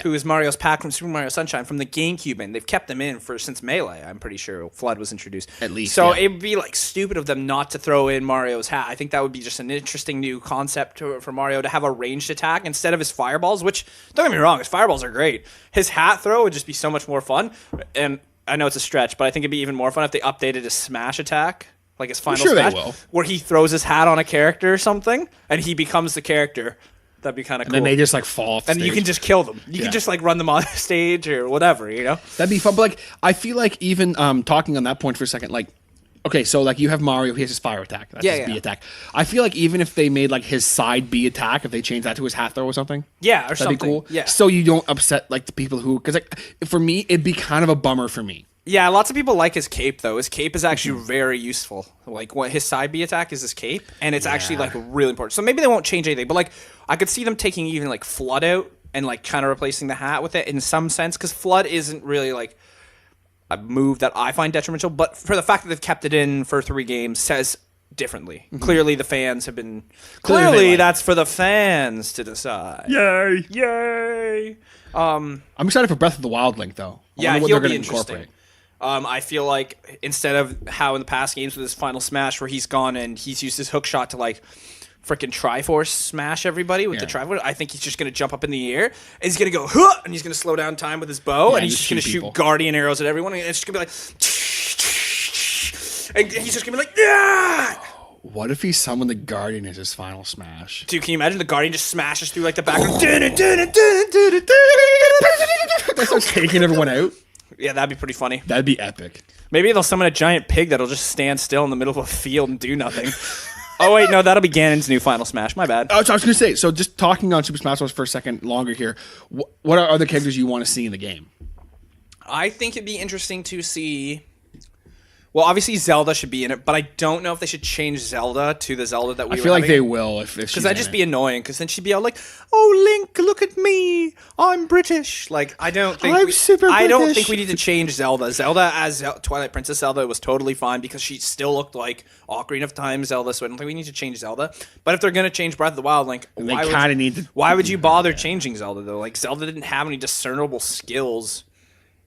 who is Mario's pack from Super Mario Sunshine from the GameCube, and they've kept them in since Melee. I'm pretty sure Flood was introduced. At least, so it would be like stupid of them not to throw in Mario's hat. I think that would be just an interesting new concept for Mario to have a ranged attack instead of his fireballs. Which don't get me wrong, his fireballs are great. His hat throw would just be so much more fun. And I know it's a stretch, but I think it'd be even more fun if they updated his smash attack. Like his final smash, they will. Where he throws his hat on a character or something, and he becomes the character. That'd be kind of cool. And then they just like fall off the and stage. you can just kill them. You can just like run them on stage or whatever, you know? That'd be fun. But like, I feel like even talking on that point for a second, like, okay, so like you have Mario, he has his fire attack. That's his B attack. I feel like even if they made like his side B attack, if they changed that to his hat throw or something. Yeah, or that'd something. be cool. Yeah. So you don't upset like the people who, because like for me, it'd be kind of a bummer for me. Yeah, lots of people like his cape though. His cape is actually very useful. Like what his side B attack is his cape, and it's actually like really important. So maybe they won't change anything, but like I could see them taking even like Flood out and like kind of replacing the hat with it in some sense, because Flood isn't really like a move that I find detrimental. But for the fact that they've kept it in for 3 games says differently. Clearly, the fans have been. Clearly, that's for the fans to decide. Yay! Yay! I'm excited for Breath of the Wild Link though. Yeah, what he'll they're be gonna interesting. I feel like instead of how in the past games with his final smash where he's gone and he's used his hook shot to like freaking Triforce smash everybody with the Triforce, I think he's just going to jump up in the air and he's going to go, huh, and he's going to slow down time with his bow and he's just going to shoot guardian arrows at everyone and it's just going to be like, and he's just going to be like, yeah! What if he summoned the Guardian as his final smash? Dude, can you imagine the Guardian just smashes through like the background? That starts taking everyone out. Yeah, that'd be pretty funny. That'd be epic. Maybe they'll summon a giant pig that'll just stand still in the middle of a field and do nothing. Oh, wait, no, that'll be Ganon's new final smash. My bad. So I was going to say, so just talking on Super Smash Bros. For a second longer here, what are other characters you want to see in the game? I think it'd be interesting to see... Well, obviously Zelda should be in it, but I don't know if they should change Zelda to the Zelda that we were I feel like having. they will if she's because that'd just be annoying, because then she'd be all like, oh, Link, look at me. I'm British. Like, I don't think... I don't think we need to change Zelda. Zelda as Twilight Princess Zelda was totally fine because she still looked like Ocarina of Time Zelda, so I don't think we need to change Zelda. But if they're going to change Breath of the Wild, Link, why would you bother changing Zelda, though? Like, Zelda didn't have any discernible skills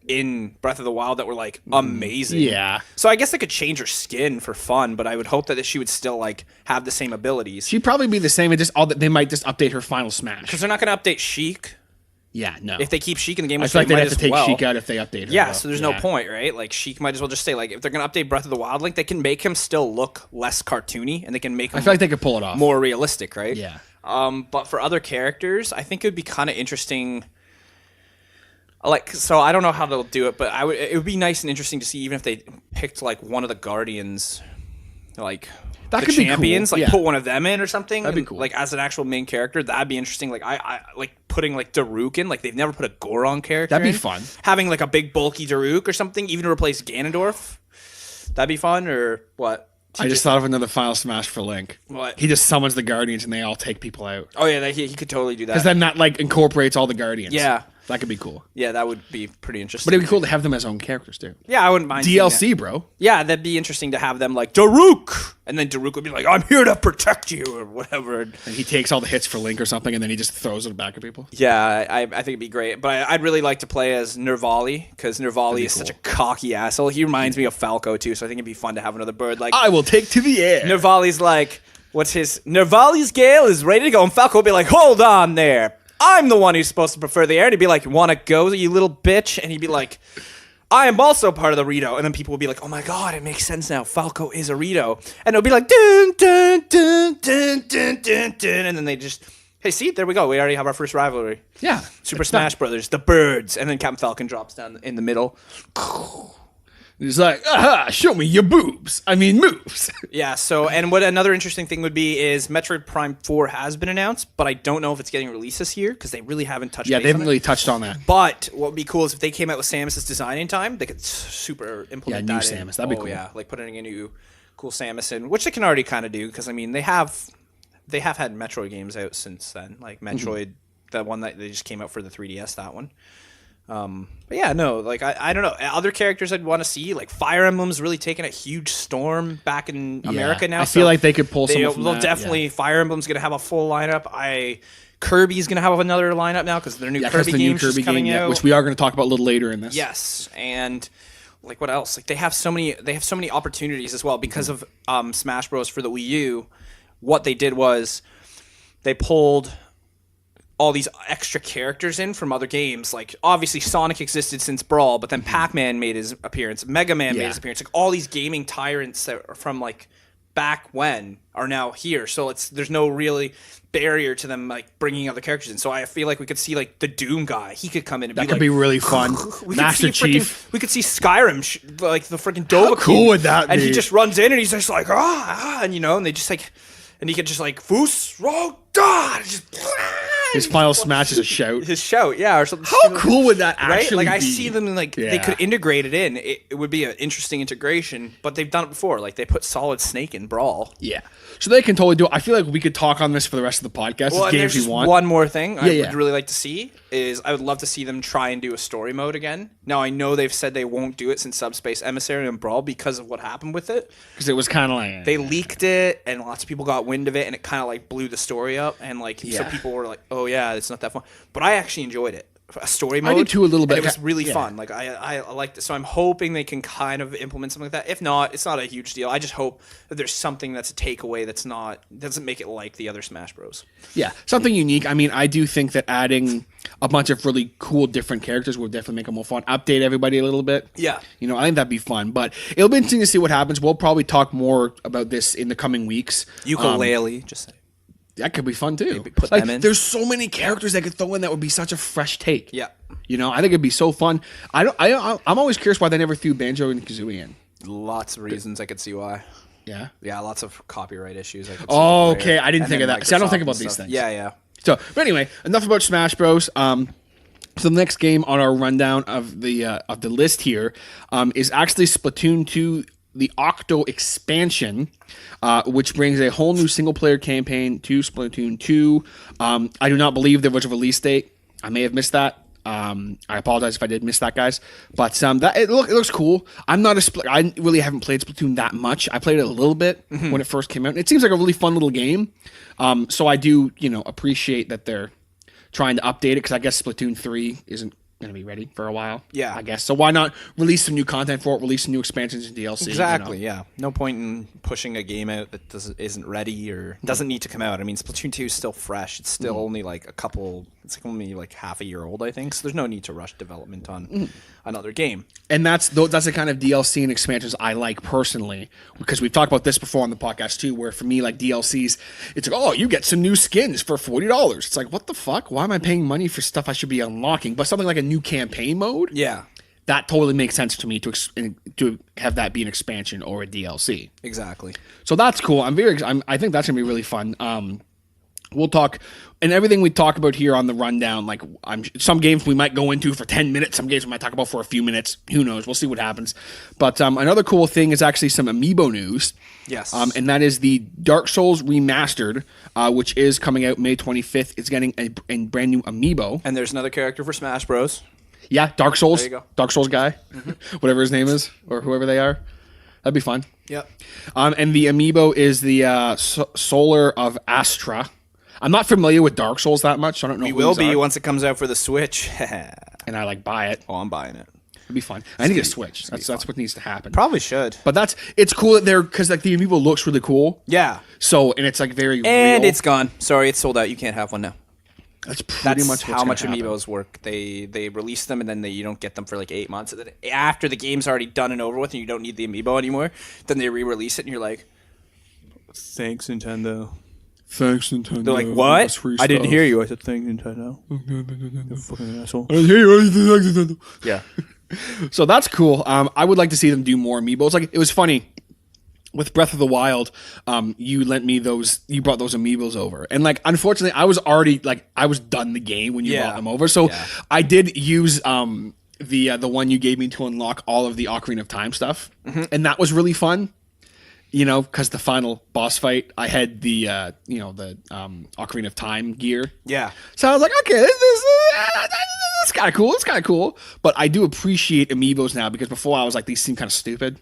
in Breath of the Wild that were like amazing. Yeah. So I guess they could change her skin for fun, but I would hope that she would still like have the same abilities. She'd probably be the same. It just they might just update her final smash. Because they're not going to update Sheik. Yeah, no. If they keep Sheik in the game, I feel like they'd have to take Sheik out if they update her. Yeah, so there's no point, right? Like Sheik might as well just stay. Like if they're going to update Breath of the Wild, like they can make him still look less cartoony, and they can make him. I feel like they could pull it off more realistic, right? Yeah. But for other characters, I think it would be kind of interesting. Like, so I don't know how they'll do it, but it would be nice and interesting to see even if they picked like one of the Guardians, like that the could champions, be cool. like put one of them in or something. That'd be cool. Like as an actual main character, that'd be interesting. Like I like putting like Daruk in. Like they've never put a Goron character. That'd be in. fun. Having like a big bulky Daruk or something, even to replace Ganondorf. That'd be fun. Or what? I just thought of another final smash for Link. What? He just summons the Guardians and they all take people out. Oh yeah, he could totally do that. Because then that like incorporates all the Guardians. Yeah. That could be cool. Yeah, that would be pretty interesting. But it'd be cool to have them as own characters too. Yeah, I wouldn't mind DLC, bro. Yeah, that'd be interesting to have them like Daruk, and then Daruk would be like, "I'm here to protect you," or whatever. And he takes all the hits for Link or something, and then he just throws it back at people. Yeah, I think it'd be great. But I'd really like to play as Nervali because Nervali is such a cocky asshole. He reminds me of Falco too, so I think it'd be fun to have another bird like. I will take to the air. Nervali's like, what's his? Nervali's Gale is ready to go, and Falco will be like, "Hold on there." I'm the one who's supposed to prefer the air. And he'd be like, want to go, you little bitch? And he'd be like, I am also part of the Rito. And then people would be like, oh my God, it makes sense now. Falco is a Rito. And it would be like, dun, dun, dun, dun, dun, dun, dun. And then they just, hey, see, there we go. We already have our first rivalry. Yeah. Super Smash Brothers, the birds. And then Captain Falcon drops down in the middle. He's like, aha, show me your boobs. I mean, moves. Yeah, so, and what another interesting thing would be is Metroid Prime 4 has been announced, but I don't know if it's getting released this year because they really haven't touched Yeah, base they haven't on really it. touched on that. But what would be cool is if they came out with Samus's design in time, they could super implement Yeah, new that Samus. That'd be cool. Yeah, like putting a new cool Samus in, which they can already kind of do because, I mean, they have had Metroid games out since then, like Metroid, the one that they just came out for the 3DS, that one. But yeah, no, like I don't know. Other characters I'd want to see, like Fire Emblem's really taking a huge storm back in America now. I feel like they could pull someone from they'll that. definitely Fire Emblem's gonna have a full lineup. Kirby's gonna have another lineup now because their new Kirby game is coming out, which we are going to talk about a little later in this. Yes, and like what else? Like they have so many opportunities as well because of Smash Bros for the Wii U. What they did was they pulled all these extra characters in from other games. Like obviously Sonic existed since Brawl, but then Pac-Man made his appearance, Mega Man made his appearance. Like all these gaming tyrants that are from like back when are now here. So there's no really barrier to them like bringing other characters in. So I feel like we could see like the Doom guy. He could come in and That could be really fun. Master Chief. We could see Skyrim, like the freaking Dova. How cool would that and be? he just runs in and he's just like, and and they just like, and he could just like, Foos, Rogue, just His final smash is a shout. His shout, yeah, or something. How cool would that right? actually Like I be? see them like they could integrate it in. It would be an interesting integration, but they've done it before. Like they put Solid Snake in Brawl. Yeah. So they can totally do it. I feel like we could talk on this for the rest of the podcast. Well, As and games there's we just want. one more thing I Yeah, would really like to see is I would love to see them try and do a story mode again. Now I know they've said they won't do it since Subspace Emissary and Brawl because of what happened with it. Because it was kind of like They leaked it and lots of people got wind of it and it kind of like blew the story up and like so people were like, oh yeah, it's not that fun. But I actually enjoyed it. A story mode. I did too a little bit. And it was really fun. Like I liked it. So I'm hoping they can kind of implement something like that. If not, it's not a huge deal. I just hope that there's something that's a takeaway doesn't make it like the other Smash Bros. Yeah, something unique. I mean, I do think that adding a bunch of really cool different characters would definitely make it more fun. Update everybody a little bit. Yeah. You know, I think that'd be fun. But it'll be interesting to see what happens. We'll probably talk more about this in the coming weeks. Ukulele, just say. That could be fun too. Maybe put them in. There's so many characters I could throw in that would be such a fresh take. Yeah. You know, I think it'd be so fun. I'm always curious why they never threw Banjo and Kazooie in. Lots of reasons I could see why. Yeah. Yeah, lots of copyright issues. I could see Oh, there. okay. I didn't And think of then that. See, I don't Microsoft think about and these stuff. things. Yeah. So, but anyway, enough about Smash Bros. So the next game on our rundown of the list here is actually Splatoon 2, the Octo expansion, which brings a whole new single-player campaign to Splatoon 2. I do not believe there was a release date. I may have missed that. I apologize if I did miss that, guys. But it looks cool. I really haven't played Splatoon that much. I played it a little bit when it first came out. It seems like a really fun little game. So I do, appreciate that they're trying to update it because I guess Splatoon 3 isn't going to be ready for a while. Yeah. I guess. So why not release some new content for it, release some new expansions and DLC? Exactly, yeah. No point in pushing a game out that isn't ready or doesn't need to come out. I mean, Splatoon 2 is still fresh. It's still only like only like half a year old, I think. So there's no need to rush development on another game. And that's the kind of DLC and expansions I like personally, because we've talked about this before on the podcast too, where for me, like DLCs, it's like, oh, you get some new skins for $40. It's like, what the fuck? Why am I paying money for stuff I should be unlocking? But something like a new campaign mode, Yeah, that totally makes sense to me to have that be an expansion or a DLC. exactly. So that's cool. I think that's gonna be really fun. We'll talk, and everything we talk about here on the rundown, like some games we might go into for 10 minutes, some games we might talk about for a few minutes. Who knows? We'll see what happens. But another cool thing is actually some Amiibo news. Yes. And that is the Dark Souls Remastered, which is coming out May 25th. It's getting a brand new Amiibo. And there's another character for Smash Bros. Yeah, Dark Souls. There you go. Dark Souls guy, whatever his name is, or whoever they are. That'd be fun. Yep. And the Amiibo is the Solar of Astra. I'm not familiar with Dark Souls that much, so I don't know. We who will these be are. once it comes out for the Switch. And I buy it. Oh, I'm buying it. It'd be fun. I need a Switch. That's what needs to happen. Probably should. But it's cool that because like the Amiibo looks really cool. Yeah. So and it's like very And real. it's gone. Sorry, it's sold out. You can't have one now. That's pretty much how much amiibos work. They release them and then you don't get them for like 8 months. And then after the game's already done and over with and you don't need the amiibo anymore, then they re-release it and you're like, thanks, Nintendo. Thanks, Nintendo. They're like, what? I didn't hear you. I said, thanks, Nintendo. You fucking asshole. I didn't hear you. Thanks, Nintendo. Yeah. So that's cool. I would like to see them do more amiibos. Like, it was funny. With Breath of the Wild, you lent me those. You brought those amiibos over, and like, unfortunately, I was already like, I was done the game when you brought them over. So I did use the one you gave me to unlock all of the Ocarina of Time stuff, and that was really fun. You know, because the final boss fight, I had the Ocarina of Time gear. Yeah. So I was like, okay, this kind of cool. It's kind of cool. But I do appreciate amiibos now because before I was like, these seem kind of stupid.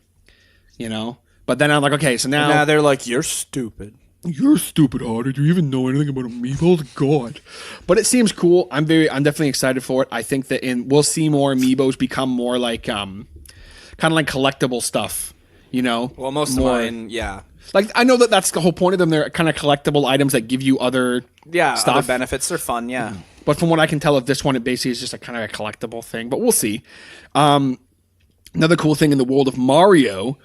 You know. But then I'm like, okay, so now they're like, you're stupid. You're stupid, Hodder. Do you even know anything about amiibos? God. But it seems cool. I'm definitely excited for it. I think that we'll see more amiibos become more like kind of like collectible stuff, you know? Well, most of mine, yeah. Like, I know that's the whole point of them. They're kind of collectible items that give you other stuff. Other benefits. They're fun, yeah. Mm-hmm. But from what I can tell of this one, it basically is just a kind of a collectible thing. But we'll see. Another cool thing in the world of Mario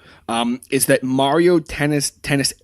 is that Mario Tennis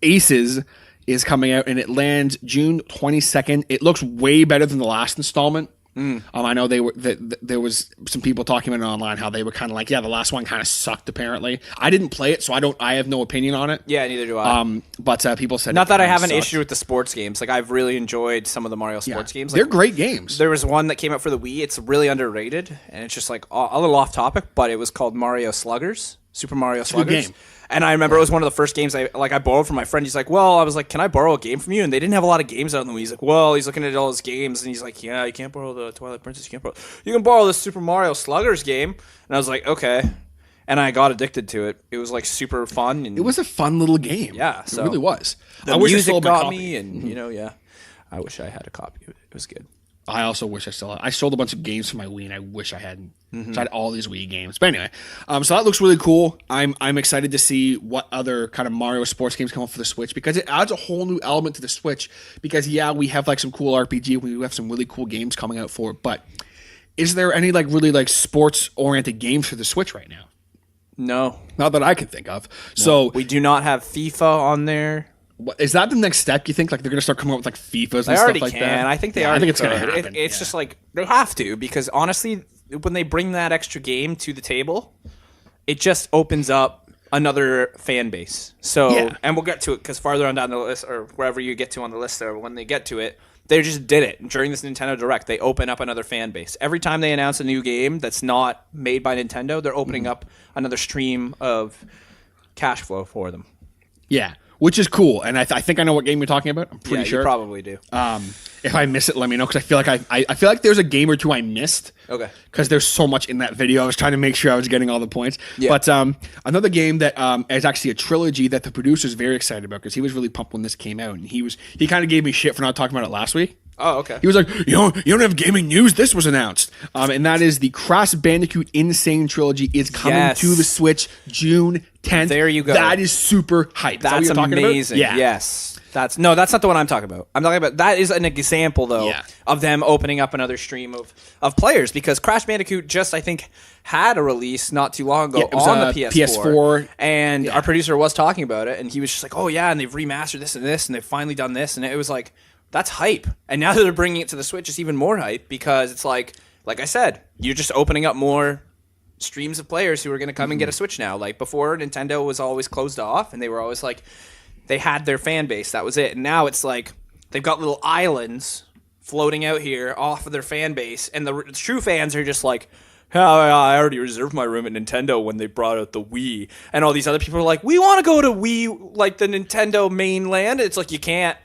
Aces is coming out, and it lands June 22nd. It looks way better than the last installment. I know there was some people talking about it online how they were kind of like, yeah, the last one kind of sucked. Apparently, I didn't play it, so I have no opinion on it. Yeah, neither do I. But people said not that I have an issue with the sports games. Like, I've really enjoyed some of the Mario sports games. Like, they're great games. There was one that came out for the Wii. It's really underrated, and it's just like a little off topic, but it was called Mario Sluggers. Super Mario Sluggers. And I remember it was one of the first games I borrowed from my friend. He's like, well, I was like, can I borrow a game from you? And they didn't have a lot of games out on the Wii. He's like, well, he's looking at all his games, and he's like, yeah, you can't borrow the Twilight Princess. You can borrow this Super Mario Sluggers game. And I was like, okay. And I got addicted to it. It was like super fun. And it was a fun little game. Yeah, so it really was. The music got me, and I wish I had a copy of it. It was good. I also wish I still had. I sold a bunch of games for my Wii, and I wish I hadn't. So I had all these Wii games. But anyway, so that looks really cool. I'm excited to see what other kind of Mario sports games come up for the Switch, because it adds a whole new element to the Switch. Because we have like some cool RPG, we have some really cool games coming out for it. But is there any like really like sports oriented games for the Switch right now? No, not that I can think of. No. So we do not have FIFA on there. Is that the next step? You think like they're going to start coming up with like FIFAs and stuff like that? I think they already. I think it's going to happen. It's just like they have to, because honestly, when they bring that extra game to the table, it just opens up another fan base. So, and we'll get to it because farther on down the list, or wherever you get to on the list there, when they get to it, they just did it during this Nintendo Direct. They open up another fan base every time they announce a new game that's not made by Nintendo. They're opening up another stream of cash flow for them. Yeah. Which is cool, and I think I know what game you're talking about. I'm pretty sure. You probably do. If I miss it, let me know, because I feel like I feel like there's a game or two I missed. Okay. Because there's so much in that video. I was trying to make sure I was getting all the points. Yeah. But another game that is actually a trilogy that the producer's very excited about, because he was really pumped when this came out, and he kind of gave me shit for not talking about it last week. Oh, okay. He was like, you don't have gaming news? This was announced. And that is the Crash Bandicoot Insane Trilogy is coming to the Switch June 10th. There you go. That is super hype. That's amazing. Yeah. Yes. That's not the one I'm talking about. I'm talking about, that is an example, though, of them opening up another stream of players, because Crash Bandicoot just, I think, had a release not too long ago on the PS4. And our producer was talking about it, and he was just like, oh, yeah, and they've remastered this, and they've finally done this. And it was like, that's hype. And now that they're bringing it to the Switch, it's even more hype, because it's like I said, you're just opening up more streams of players who are going to come and get a Switch now. Like, before, Nintendo was always closed off, and they were always like, they had their fan base. That was it. And now it's like they've got little islands floating out here off of their fan base, and the true fans are just like, oh, I already reserved my room at Nintendo when they brought out the Wii. And all these other people are like, we want to go to Wii, like the Nintendo mainland. It's like, you can't.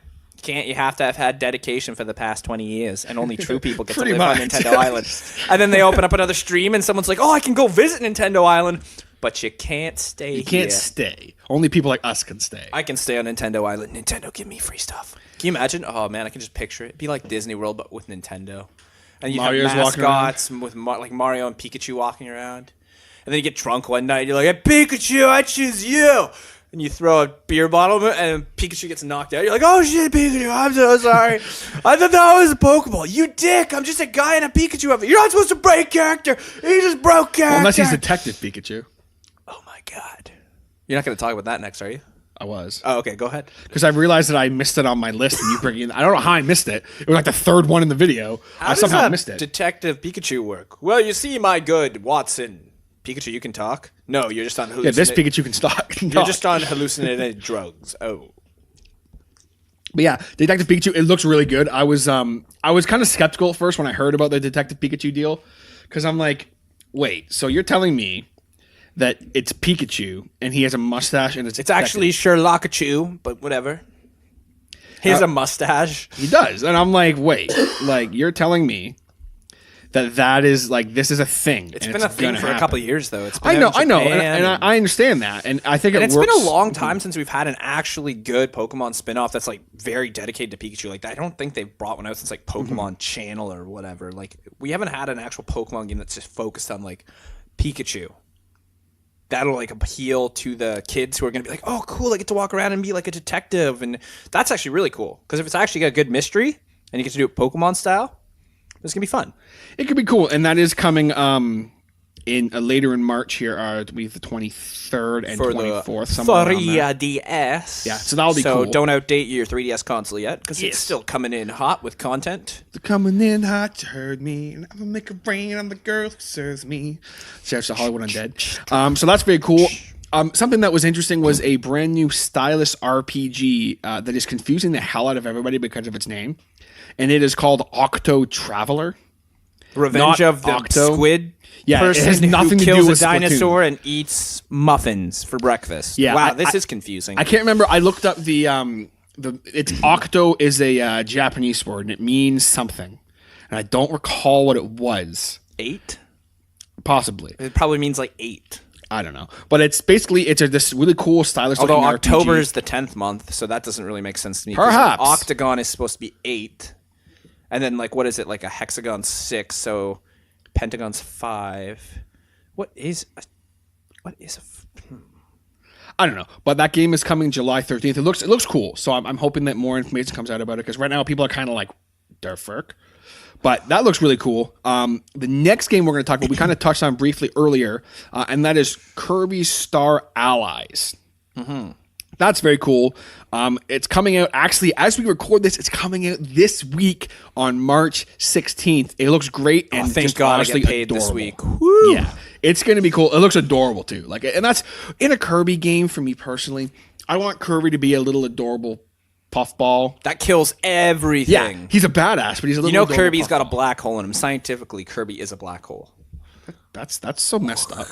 You have to have had dedication for the past 20 years, and only true people get to live on Nintendo Island. And then they open up another stream, and someone's like, oh, I can go visit Nintendo Island, but you can't stay here. You can't stay. Only people like us can stay. I can stay on Nintendo Island. Nintendo, give me free stuff. Can you imagine? Oh, man, I can just picture it. It'd be like Disney World, but with Nintendo. And you have mascots with like Mario and Pikachu walking around. And then you get drunk one night, you're like, hey, Pikachu, I choose you. and you throw a beer bottle and Pikachu gets knocked out. You're like, oh shit, Pikachu, I'm so sorry. I thought that was a Pokeball. You dick, I'm just a guy in a Pikachu outfit. You're not supposed to break character. You just broke character. Well, unless he's Detective Pikachu. Oh my god. You're not going to talk about that next, are you? I was. Oh, okay, go ahead. Because I realized that I missed it on my list, and you bring it in. I don't know how I missed it. It was like the third one in the video. I somehow missed it. Detective Pikachu work? Well, you see, my good Watson. Pikachu, you can talk? No, you're just on hallucinated. Yeah, this Pikachu can talk. You're just on hallucinated drugs. Oh. But yeah, Detective Pikachu, it looks really good. I was kind of skeptical at first when I heard about the Detective Pikachu deal. Because I'm like, wait, so you're telling me that it's Pikachu and he has a mustache and it's actually Sherlockachu, but whatever. He has a mustache. He does. And I'm like, wait, like you're telling me that is like this is a thing. It's been a thing for a couple of years though. It's been I know, and I understand that, and I think it's works. been a long time since we've had an actually good Pokemon spinoff that's like very dedicated to Pikachu. Like I don't think they've brought one out since like Pokemon Channel or whatever. Like we haven't had an actual Pokemon game that's just focused on like Pikachu. That'll like appeal to the kids who are going to be like, oh, cool, I get to walk around and be like a detective. And that's actually really cool. Because if it's actually got a good mystery and you get to do it Pokemon style, it's going to be fun. It could be cool. And that is coming in later in March here, I believe the 23rd and 24th. For the 3DS. Yeah, so that'll be cool. So don't outdate your 3DS console yet because it's still coming in hot with content. They're coming in hot, you heard me. And I'm going to make it rain on the girl who serves me. Shouts to Hollywood Undead. So that's very cool. Something that was interesting was a brand new stylus RPG that is confusing the hell out of everybody because of its name. And it is called Octo Traveler. Revenge of the Squid person it has nothing who to do kills with a dinosaur Splatoon. and eats muffins for breakfast. Yeah, wow, this is confusing. I can't remember. I looked up it's Octo is a Japanese word and it means something. And I don't recall what it was. 8? Possibly. It probably means like 8. I don't know. But it's basically this really cool stylus Although looking October RPG. is the 10th month, so that doesn't really make sense to me. Perhaps. Octagon is supposed to be 8. And then, like, what is it? Like a hexagon 6, so pentagon's 5. What is I don't know, but that game is coming July 13th. It looks cool, so I'm hoping that more information comes out about it because right now people are kind of like, "Der Ferk," but that looks really cool. The next game we're going to talk about, we kind of touched on briefly earlier, and that is Kirby Star Allies. Mm-hmm. That's very cool. It's coming out, actually, as we record this, it's coming out this week on March 16th. It looks great and thank just God honestly I get paid adorable. this week. Woo. Yeah, it's going to be cool. It looks adorable too. And that's in a Kirby game for me personally. I want Kirby to be a little adorable puffball. That kills everything. Yeah, he's a badass, but he's a little. adorable Kirby's puffball. got a black hole in him. Scientifically, Kirby is a black hole. That's so messed up.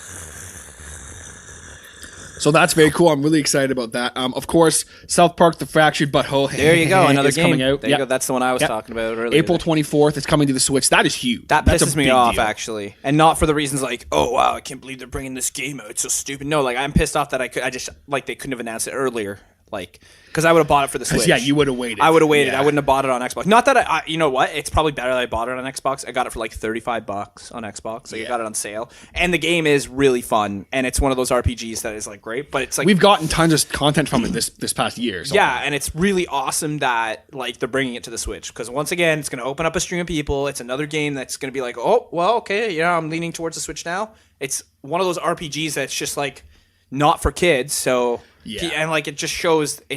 So that's very cool. I'm really excited about that. Of course, South Park: The Fractured But Whole. There you go, another game coming out. There you go. That's the one I was talking about earlier. April 24th. It's coming to the Switch. That is huge. That That's pisses a me big off, deal. actually, and not for the reasons like, oh wow, I can't believe they're bringing this game out. It's so stupid. No, like I'm pissed off that they couldn't have announced it earlier. Like, because I would have bought it for the Switch. Yeah, you would have waited. I would have waited. Yeah. I wouldn't have bought it on Xbox. Not that I you know what? It's probably better that I bought it on Xbox. I got it for like $35 on Xbox. Like I got it on sale, and the game is really fun, and it's one of those RPGs that is like great. But it's like We've gotten tons of content from it this past year. So. yeah, and it's really awesome that like they're bringing it to the Switch because once again, it's going to open up a stream of people. It's another game that's going to be like, oh well, okay, yeah, I'm leaning towards the Switch now. It's one of those RPGs that's just like not for kids, so. Yeah. And like it's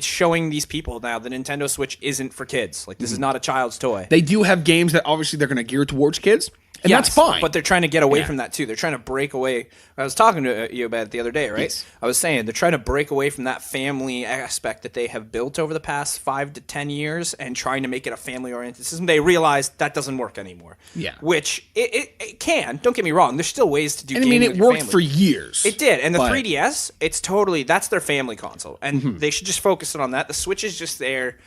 showing these people now the Nintendo Switch isn't for kids. Like this is not a child's toy. They do have games that obviously they're going to gear towards kids, and Yes, that's fine. But they're trying to get away from that too. They're trying to break away. I was talking to you about it the other day, right? Yes. I was saying they're trying to break away from that family aspect that they have built over the past 5 to 10 years and trying to make it a family-oriented system. They realized that doesn't work anymore. Yeah. Which it can. Don't get me wrong. There's still ways to do and I gaming mean, it with your worked family. for years. It did. And the but- 3DS, that's their family console. And they should just focus on that. The Switch is just there.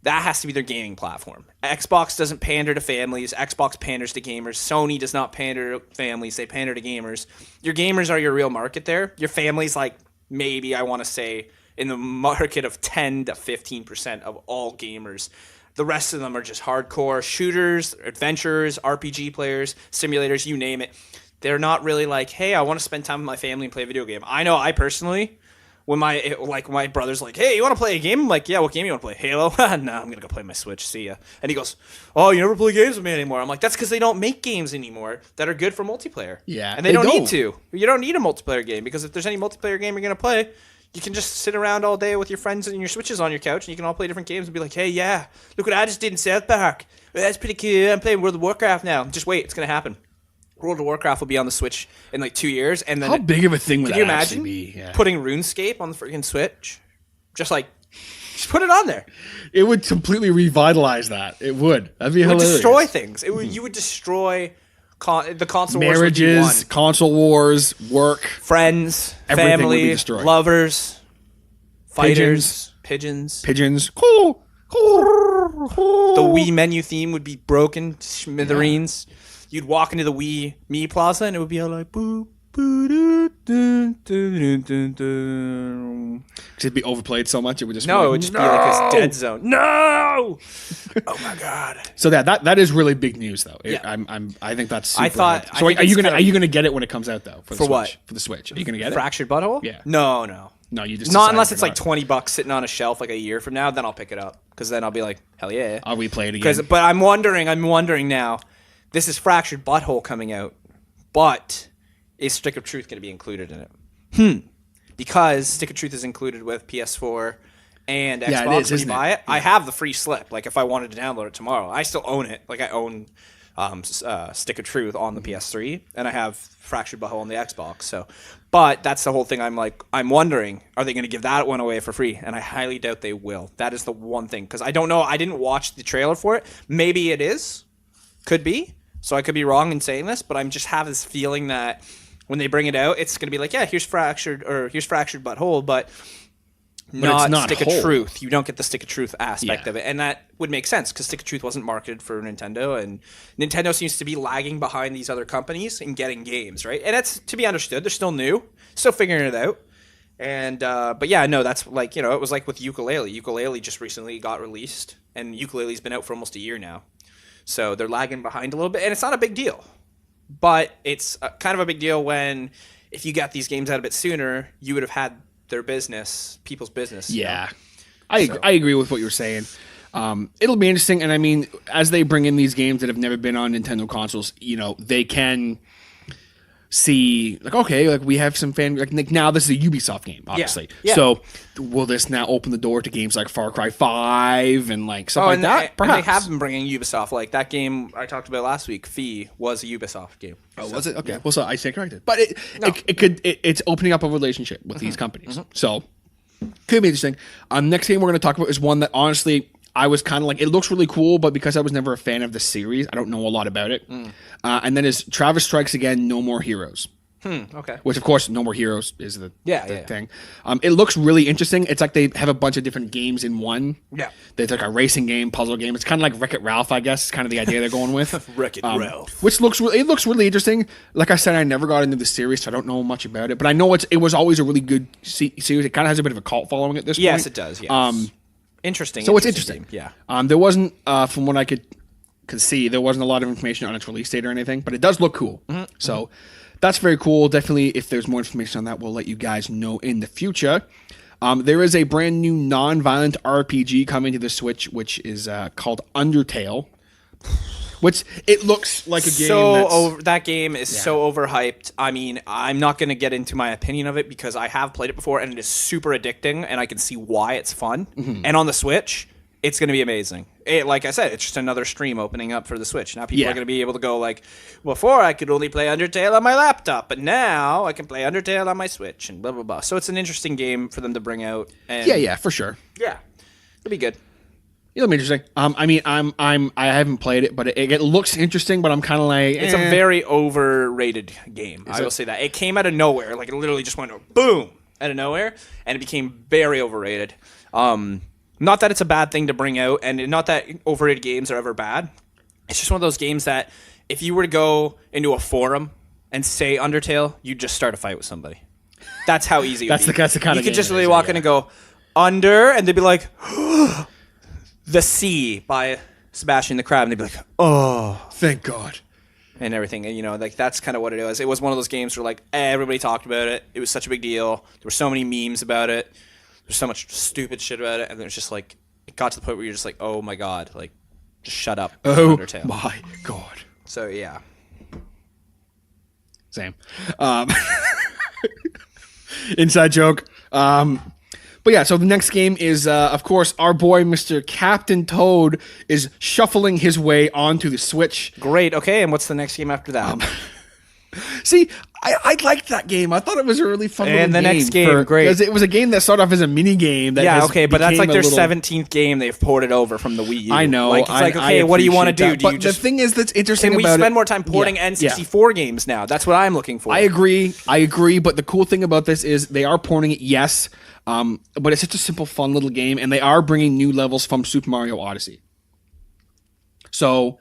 That has to be their gaming platform. Xbox doesn't pander to families. Xbox panders to gamers. Sony does not pander to families. They pander to gamers. Your gamers are your real market there. Your family's like maybe, I want to say, in the market of 10 to 15% of all gamers. The rest of them are just hardcore shooters, adventurers, RPG players, simulators, you name it. They're not really like, hey, I want to spend time with my family and play a video game. I know I personally When my brother's like, hey, you want to play a game? I'm like, yeah, what game you want to play? Halo? No, I'm going to go play my Switch. See ya. And he goes, oh, you never play games with me anymore. I'm like, that's because they don't make games anymore that are good for multiplayer. Yeah, and they don't need to. You don't need a multiplayer game because if there's any multiplayer game you're going to play, you can just sit around all day with your friends and your Switches on your couch and you can all play different games and be like, hey, yeah, look what I just did in South Park. That's pretty cool. I'm playing World of Warcraft now. Just wait, it's going to happen. World of Warcraft will be on the Switch in like 2 years, and then how big of a thing would can you that imagine actually be? Yeah. putting RuneScape on the freaking Switch? Just put it on there. It would completely revitalize that. It would. That'd be It would hilarious. destroy things. You would destroy the console wars would be Marriages, one. console wars, work, Friends, everything would be family, destroyed. lovers, fighters, pigeons. pigeons. Cool. The Wii menu theme would be broken, smithereens. You'd walk into the Wii Me Plaza and it would be all like boop. It'd be overplayed so much it would just No, be it would just be like this dead zone. No! Oh my god! So that is really big news though. Yeah. I think that's super I thought- hyped. So I think are you it's gonna kinda- get it when it comes out though? For For what? Switch? For the Switch. Are you gonna get it? Fractured Butthole? Yeah. No. No, you just Not decided unless to it's like not. $20 sitting on a shelf like a year from now. Then I'll pick it up because then I'll be like, hell yeah. I'll replay it again. But I'm wondering now. This is Fractured Butthole coming out, but is Stick of Truth going to be included in it? Because Stick of Truth is included with PS4 and Xbox Yeah, it is, when you isn't it? buy it. I have the free slip. Like if I wanted to download it tomorrow, I still own it. Like I own Stick of Truth on the PS3, and I have Fractured Butthole on the Xbox. So, but that's the whole thing. I'm wondering, are they going to give that one away for free? And I highly doubt they will. That is the one thing because I don't know. I didn't watch the trailer for it. Maybe it is, could be. So I could be wrong in saying this, but I'm just have this feeling that when they bring it out, it's going to be like, yeah, here's Fractured Butthole, but it's not Stick whole. of Truth. You don't get the Stick of Truth aspect Yeah. of it, and that would make sense because Stick of Truth wasn't marketed for Nintendo, and Nintendo seems to be lagging behind these other companies in getting games, right? And that's to be understood. They're still new, still figuring it out. And but yeah, no, that's like it was like with Ukulele. Ukulele just recently got released, and Ukulele's been out for almost a year now. So they're lagging behind a little bit, and it's not a big deal. But it's kind of a big deal when, if you got these games out a bit sooner, you would have had their business, people's business. Yeah. I agree with what you're saying. It'll be interesting, and I mean, as they bring in these games that have never been on Nintendo consoles, they can see like, okay, like we have some fan like now this is a Ubisoft game, obviously. Yeah. So will this now open the door to games like Far Cry 5 and like stuff like that? And Perhaps. they have been bringing Ubisoft. Like that game I talked about last week, Fee, was a Ubisoft game. Oh, was it? Okay. Well, so I stand corrected. But it's opening up a relationship with these companies. So could be interesting. Next game we're going to talk about is one that honestly I was kind of like, it looks really cool, but because I was never a fan of the series, I don't know a lot about it. And then is Travis Strikes Again, No More Heroes. Okay. Which, of course, No More Heroes is the Yeah. thing. It looks really interesting. It's like they have a bunch of different games in one. Yeah. There's like a racing game, puzzle game. It's kind of like Wreck-It Ralph, I guess. It's kind of the idea they're going with. Wreck-It Ralph. Which looks really interesting. Like I said, I never got into the series, so I don't know much about it. But I know it was always a really good series. It kind of has a bit of a cult following at this point. Yes, it does. Yes. Interesting. So it's interesting. Game. Yeah. There wasn't, from what I could see, there wasn't a lot of information on its release date or anything, but it does look cool. So that's very cool. Definitely, if there's more information on that, we'll let you guys know in the future. There is a brand new non-violent RPG coming to the Switch, which is called Undertale. Which it looks like a game that game is so overhyped. I mean, I'm not going to get into my opinion of it because I have played it before and it is super addicting and I can see why it's fun. And on the Switch, it's going to be amazing. Like I said, it's just another stream opening up for the Switch. Now people are going to be able to go like, before I could only play Undertale on my laptop, but now I can play Undertale on my Switch and blah, blah, blah. So it's an interesting game for them to bring out. And Yeah, for sure. Yeah, it'll be good. It'll be interesting. I mean, I haven't played it, but it looks interesting. But I'm kind of like, It's a very overrated game. I will say that. It came out of nowhere. Like, it literally just went boom out of nowhere, and it became very overrated. Not that it's a bad thing to bring out, and not that overrated games are ever bad. It's just one of those games that if you were to go into a forum and say Undertale, you'd just start a fight with somebody. That's how easy it would be. That's the kind you of could game just it literally is, walk yeah. in and go, Under, and they'd be like, The Sea by Sebastian the Crab, and they'd be like, oh. Thank God. and everything. And, like that's kind of what it was. It was one of those games where like everybody talked about it. It was such a big deal. There were so many memes about it. There's so much stupid shit about it, and it's just like it got to the point where you're just like, oh my god, like just shut up. Oh Undertale. my god. So yeah. Same. Inside joke. But yeah, so the next game is, of course, our boy Mr. Captain Toad is shuffling his way onto the Switch. Great. Okay, and what's the next game after that? See, I liked that game. I thought it was a really fun little game. And the next game, great. Because it was a game that started off as a mini game. That but that's like their 17th game they've ported over from the Wii U. I know. Like, it's like, okay, what do you want to do? But the thing is that's interesting about it... Can we spend more time porting yeah, N64 games now? That's what I'm looking for. I agree, but the cool thing about this is they are porting it, yes, but it's such a simple, fun little game, and they are bringing new levels from Super Mario Odyssey. So...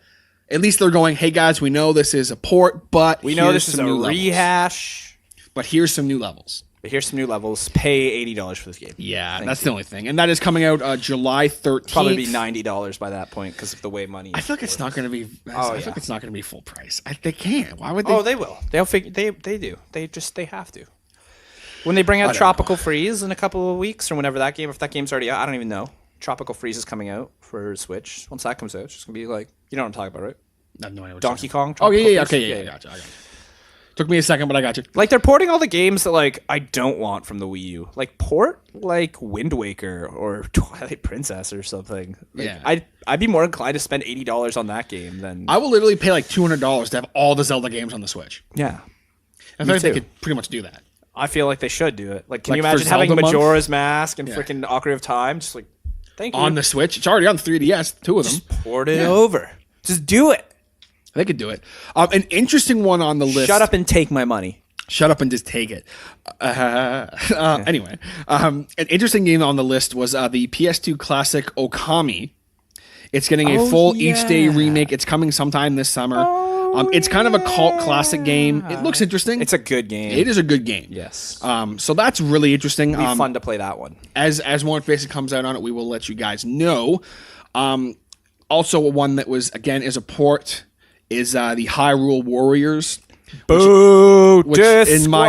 At least they're going, hey guys, we know this is a port, but we know this is a rehash. But here's some new levels. Pay $80 for this game. Yeah, that's the only thing. And that is coming out July 13th. Probably be $90 by that point because of the way money. I feel like it's not going to be. I feel like it's not going to be full price. They can't. Why would they? Oh, they will. They'll figure. They do. They have to. When they bring out Tropical Freeze in a couple of weeks or whenever that game, if that game's already out, I don't even know. Tropical Freeze is coming out for Switch. Once that comes out, it's just gonna be like, you know what I'm talking about, right? I have no idea what Donkey Kong. Oh yeah. Okay, yeah. Gotcha. Took me a second, but I got you. Like they're porting all the games that like I don't want from the Wii U. Like port like Wind Waker or Twilight Princess or something. Like, yeah. I'd be more inclined to spend $80 on that game than I will literally pay like $200 to have all the Zelda games on the Switch. Yeah. I think they could pretty much do that. I feel like they should do it. Like, can you Like imagine having Zelda Majora's Mask and freaking Ocarina of Time? Just like, thank you. On the Switch? It's already on 3DS, two of them. Just port it over. Just do it. They could do it. An interesting one on the list. Shut up and take my money. Shut up and just take it. Anyway, an interesting game on the list was the PS2 classic Okami. It's getting a full each day remake. It's coming sometime this summer. It's kind of a cult classic game. It looks interesting. It's a good game. It is a good game. Yes. So that's really interesting. It'll be fun to play that one. As more information comes out on it, we will let you guys know. Also, one that was again is a port is the Hyrule Warriors. Boo! Which in my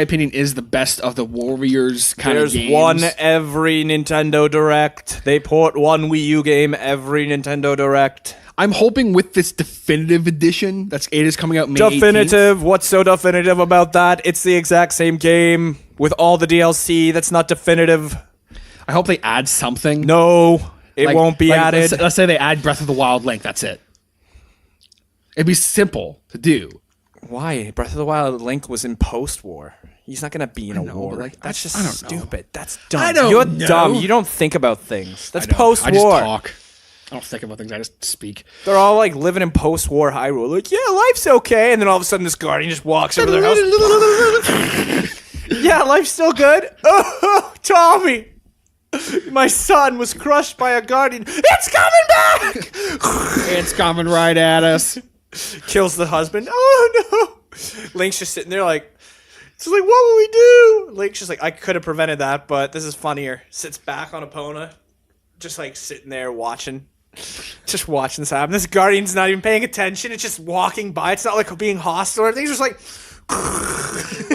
opinion is the best of the Warriors kind of games. There's one every Nintendo Direct. They port one Wii U game every Nintendo Direct. I'm hoping with this definitive edition, it is coming out May 18th. Definitive? What's so definitive about that? It's the exact same game with all the DLC. That's not definitive. I hope they add something. No, it won't be added. Let's say they add Breath of the Wild Link. That's it. It'd be simple to do. Why? Breath of the Wild Link was in post-war. He's not going to be in a war. That's just stupid. That's dumb. You're dumb. You don't think about things. That's post-war. I just talk. I don't think about things. I just speak. They're all like living in post-war Hyrule. Like, yeah, life's okay. And then all of a sudden this guardian just walks over their house. Yeah, life's still good. Oh, Tommy. My son was crushed by a guardian. It's coming back. It's coming right at us. Kills the husband. Oh, no. Link's just sitting there like, it's like, what will we do? Link's just like, I could have prevented that, but this is funnier. Sits back on Epona. Just like sitting there watching. Just watching this happen. This guardian's not even paying attention. It's just walking by. It's not like being hostile or anything. It's just like...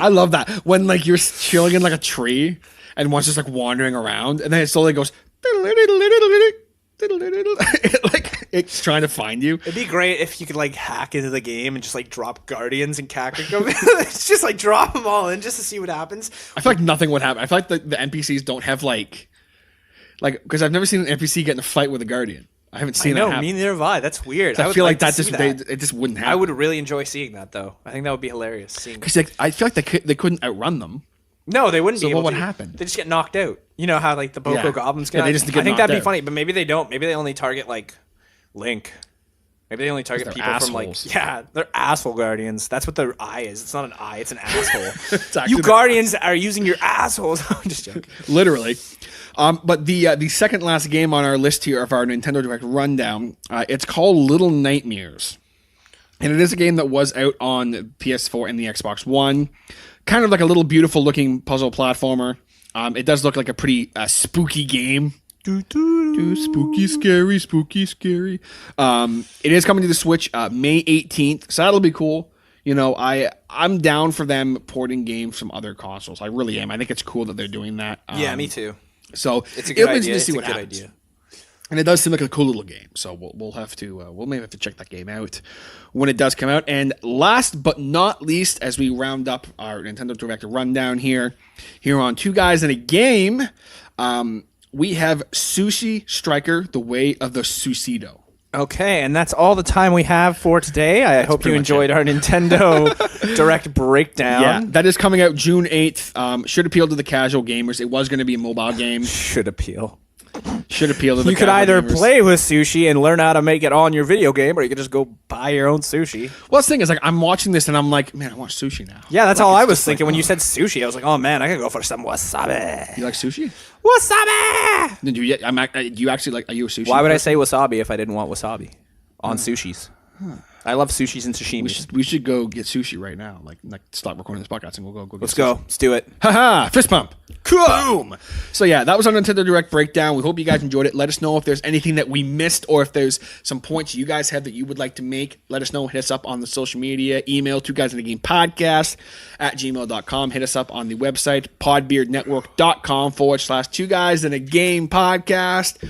I love that. When like you're chilling in like a tree and one's just like wandering around and then it slowly goes... like it's trying to find you. It'd be great if you could like hack into the game and just like drop guardians and Kakariko. It's just like drop them all in just to see what happens. I feel like nothing would happen. I feel like the NPCs don't have like because I've never seen an NPC get in a fight with a guardian. I haven't seen that happen. Me neither have I. That's weird. I feel like that it just wouldn't happen. I would really enjoy seeing that though. I think that would be hilarious. Because I feel like they couldn't outrun them. No, they wouldn't be able to. So what would happen? They just get knocked out. You know how like the Boko goblins get. Yeah, they just get I think knocked that'd be out. funny, but maybe they don't. Maybe they only target like Link. Maybe they only target people assholes. from like they're asshole guardians. That's what their eye is. It's not an eye. It's an asshole. You guardians are using your assholes. I'm just joking. Literally. But the second last game on our list here of our Nintendo Direct rundown, it's called Little Nightmares. And it is a game that was out on PS4 and the Xbox One. Kind of like a little beautiful looking puzzle platformer. It does look like a pretty spooky game. Spooky, scary, spooky, scary. It is coming to the Switch May 18th, so that'll be cool. You know, I'm down for them porting games from other consoles. I really am. I think it's cool that they're doing that. Yeah, me too. So It's a good it'll be idea. interesting to see It's a what good happens. idea. And it does seem like a cool little game. So we'll have to we'll maybe have to check that game out when it does come out. And last but not least, as we round up our Nintendo Direct rundown here on Two Guys in a Game, we have Sushi Striker: The Way of the Sushido. Okay, and that's all the time we have for today. I hope you pretty much enjoyed our Nintendo Direct breakdown. Yeah, that is coming out June 8th. Should appeal to the casual gamers. It was going to be a mobile game. Should appeal. Should appeal to the You could casual either gamers. play with sushi and learn how to make it on your video game, or you could just go buy your own sushi. Well, the thing is, like, I'm watching this and I'm like, man, I want sushi now. Yeah, that's Like, all it's I was just like, thinking when you said sushi. I was like, oh man, I could go for some wasabi. You like sushi? Wasabi! Did you? Do you actually like? Are you a sushi? Why would I person? say wasabi if I didn't want wasabi on sushis? I love sushis and sashimi. We should go get sushi right now. Like stop recording this podcast and we'll go. Let's go. Let's do it. Haha! Fist pump. Boom. So yeah, that was our Nintendo Direct breakdown. We hope you guys enjoyed it. Let us know if there's anything that we missed or if there's some points you guys have that you would like to make. Let us know. Hit us up on the social media. Email 2guysinagamePodcast@gmail.com. Hit us up on the website podbeardnetwork.com/2guysinagamePodcast.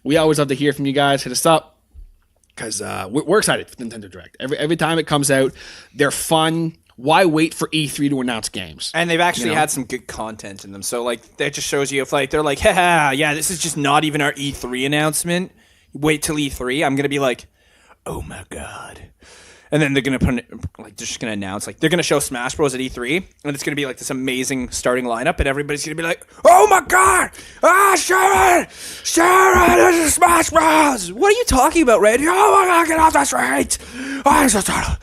We always love to hear from you guys. Hit us up. Because we're excited for Nintendo Direct. Every time it comes out, they're fun. Why wait for E3 to announce games? And they've actually You know? had some good content in them. So, like, that just shows you if, like, they're like, haha, yeah, this is just not even our E3 announcement. Wait till E3. I'm going to be like, oh my God. And then they're going to put, like, they're just going to announce, like, they're going to show Smash Bros. At E3. And it's going to be, like, this amazing starting lineup. And everybody's going to be like, oh my God. Sharon, this is Smash Bros. What are you talking about, Randy? Oh my God, get off the street. I'm just trying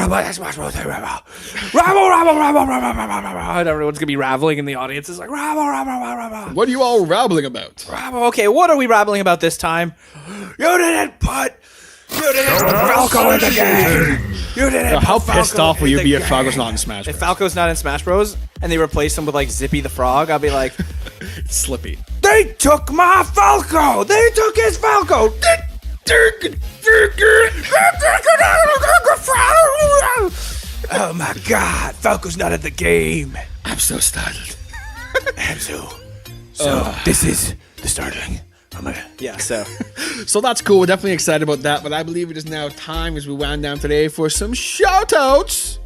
to play this Smash Bros. Rabble. And everyone's going to be raveling in the audience. It's like, rabble. What are you all rabbling about? Rabble. Okay, what are we rabbling about this time? You didn't put Falco in the game. You didn't. How put Falco pissed off will in you the be if game. Falco's not in Smash If Bros? Falco's not in Smash Bros. And they replace him with like Zippy the Frog, I'll be like, It's Slippy. they took my Falco. They took his Falco. Oh my God, Falco's not in the game. I'm so startled. And so this is the starting. So that's cool. We're definitely excited about that. But I believe it is now time as we wind down today for some shout outs.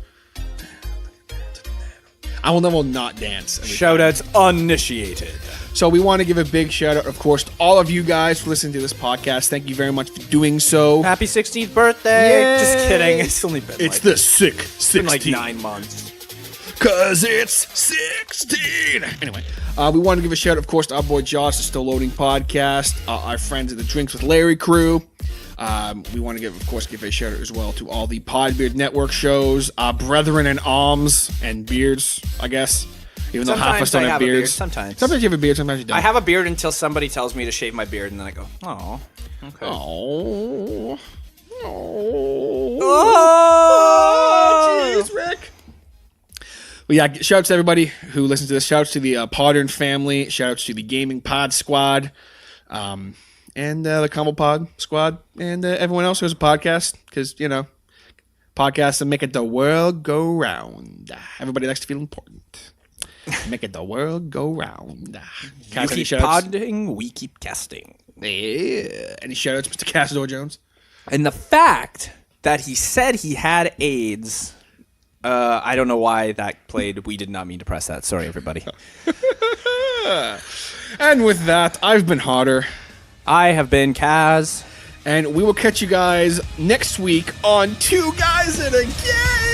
I will never not dance. every time. Shoutouts initiated. So we want to give a big shout out, of course, to all of you guys for listening to this podcast. Thank you very much for doing so. Happy 16th birthday. Yay. Just kidding. It's only been It's like, the sick it's been 16. like 9 months. Cause it's 16. Anyway, we want to give a shout out, of course, to our boy Josh, the Still Loading podcast, our friends at the Drinks with Larry crew. We want to give a shout out as well to all the Podbeard Network shows, brethren in arms and beards, I guess. Even though half of us don't I have have a beard, beards. sometimes. Sometimes you have a beard, sometimes you don't. I have a beard until somebody tells me to shave my beard, and then I go, oh, okay. Oh. Oh, Jeez, Rick. But yeah, shout outs to everybody who listens to this. Shout outs to the Podern family. Shout outs to the Gaming Pod Squad. And the Combo Pod Squad. And everyone else who has a podcast. Because, you know, podcasts that make it the world go round. Everybody likes to feel important. Make it the world go round. You keep podding, we keep casting. Yeah. Any shout outs, Mr. Cassador Jones? And the fact that he said he had AIDS, I don't know why that played. We did not mean to press that. Sorry, everybody. And with that, I've been Hodder. I have been Caz. And we will catch you guys next week on Two Guys in a Game.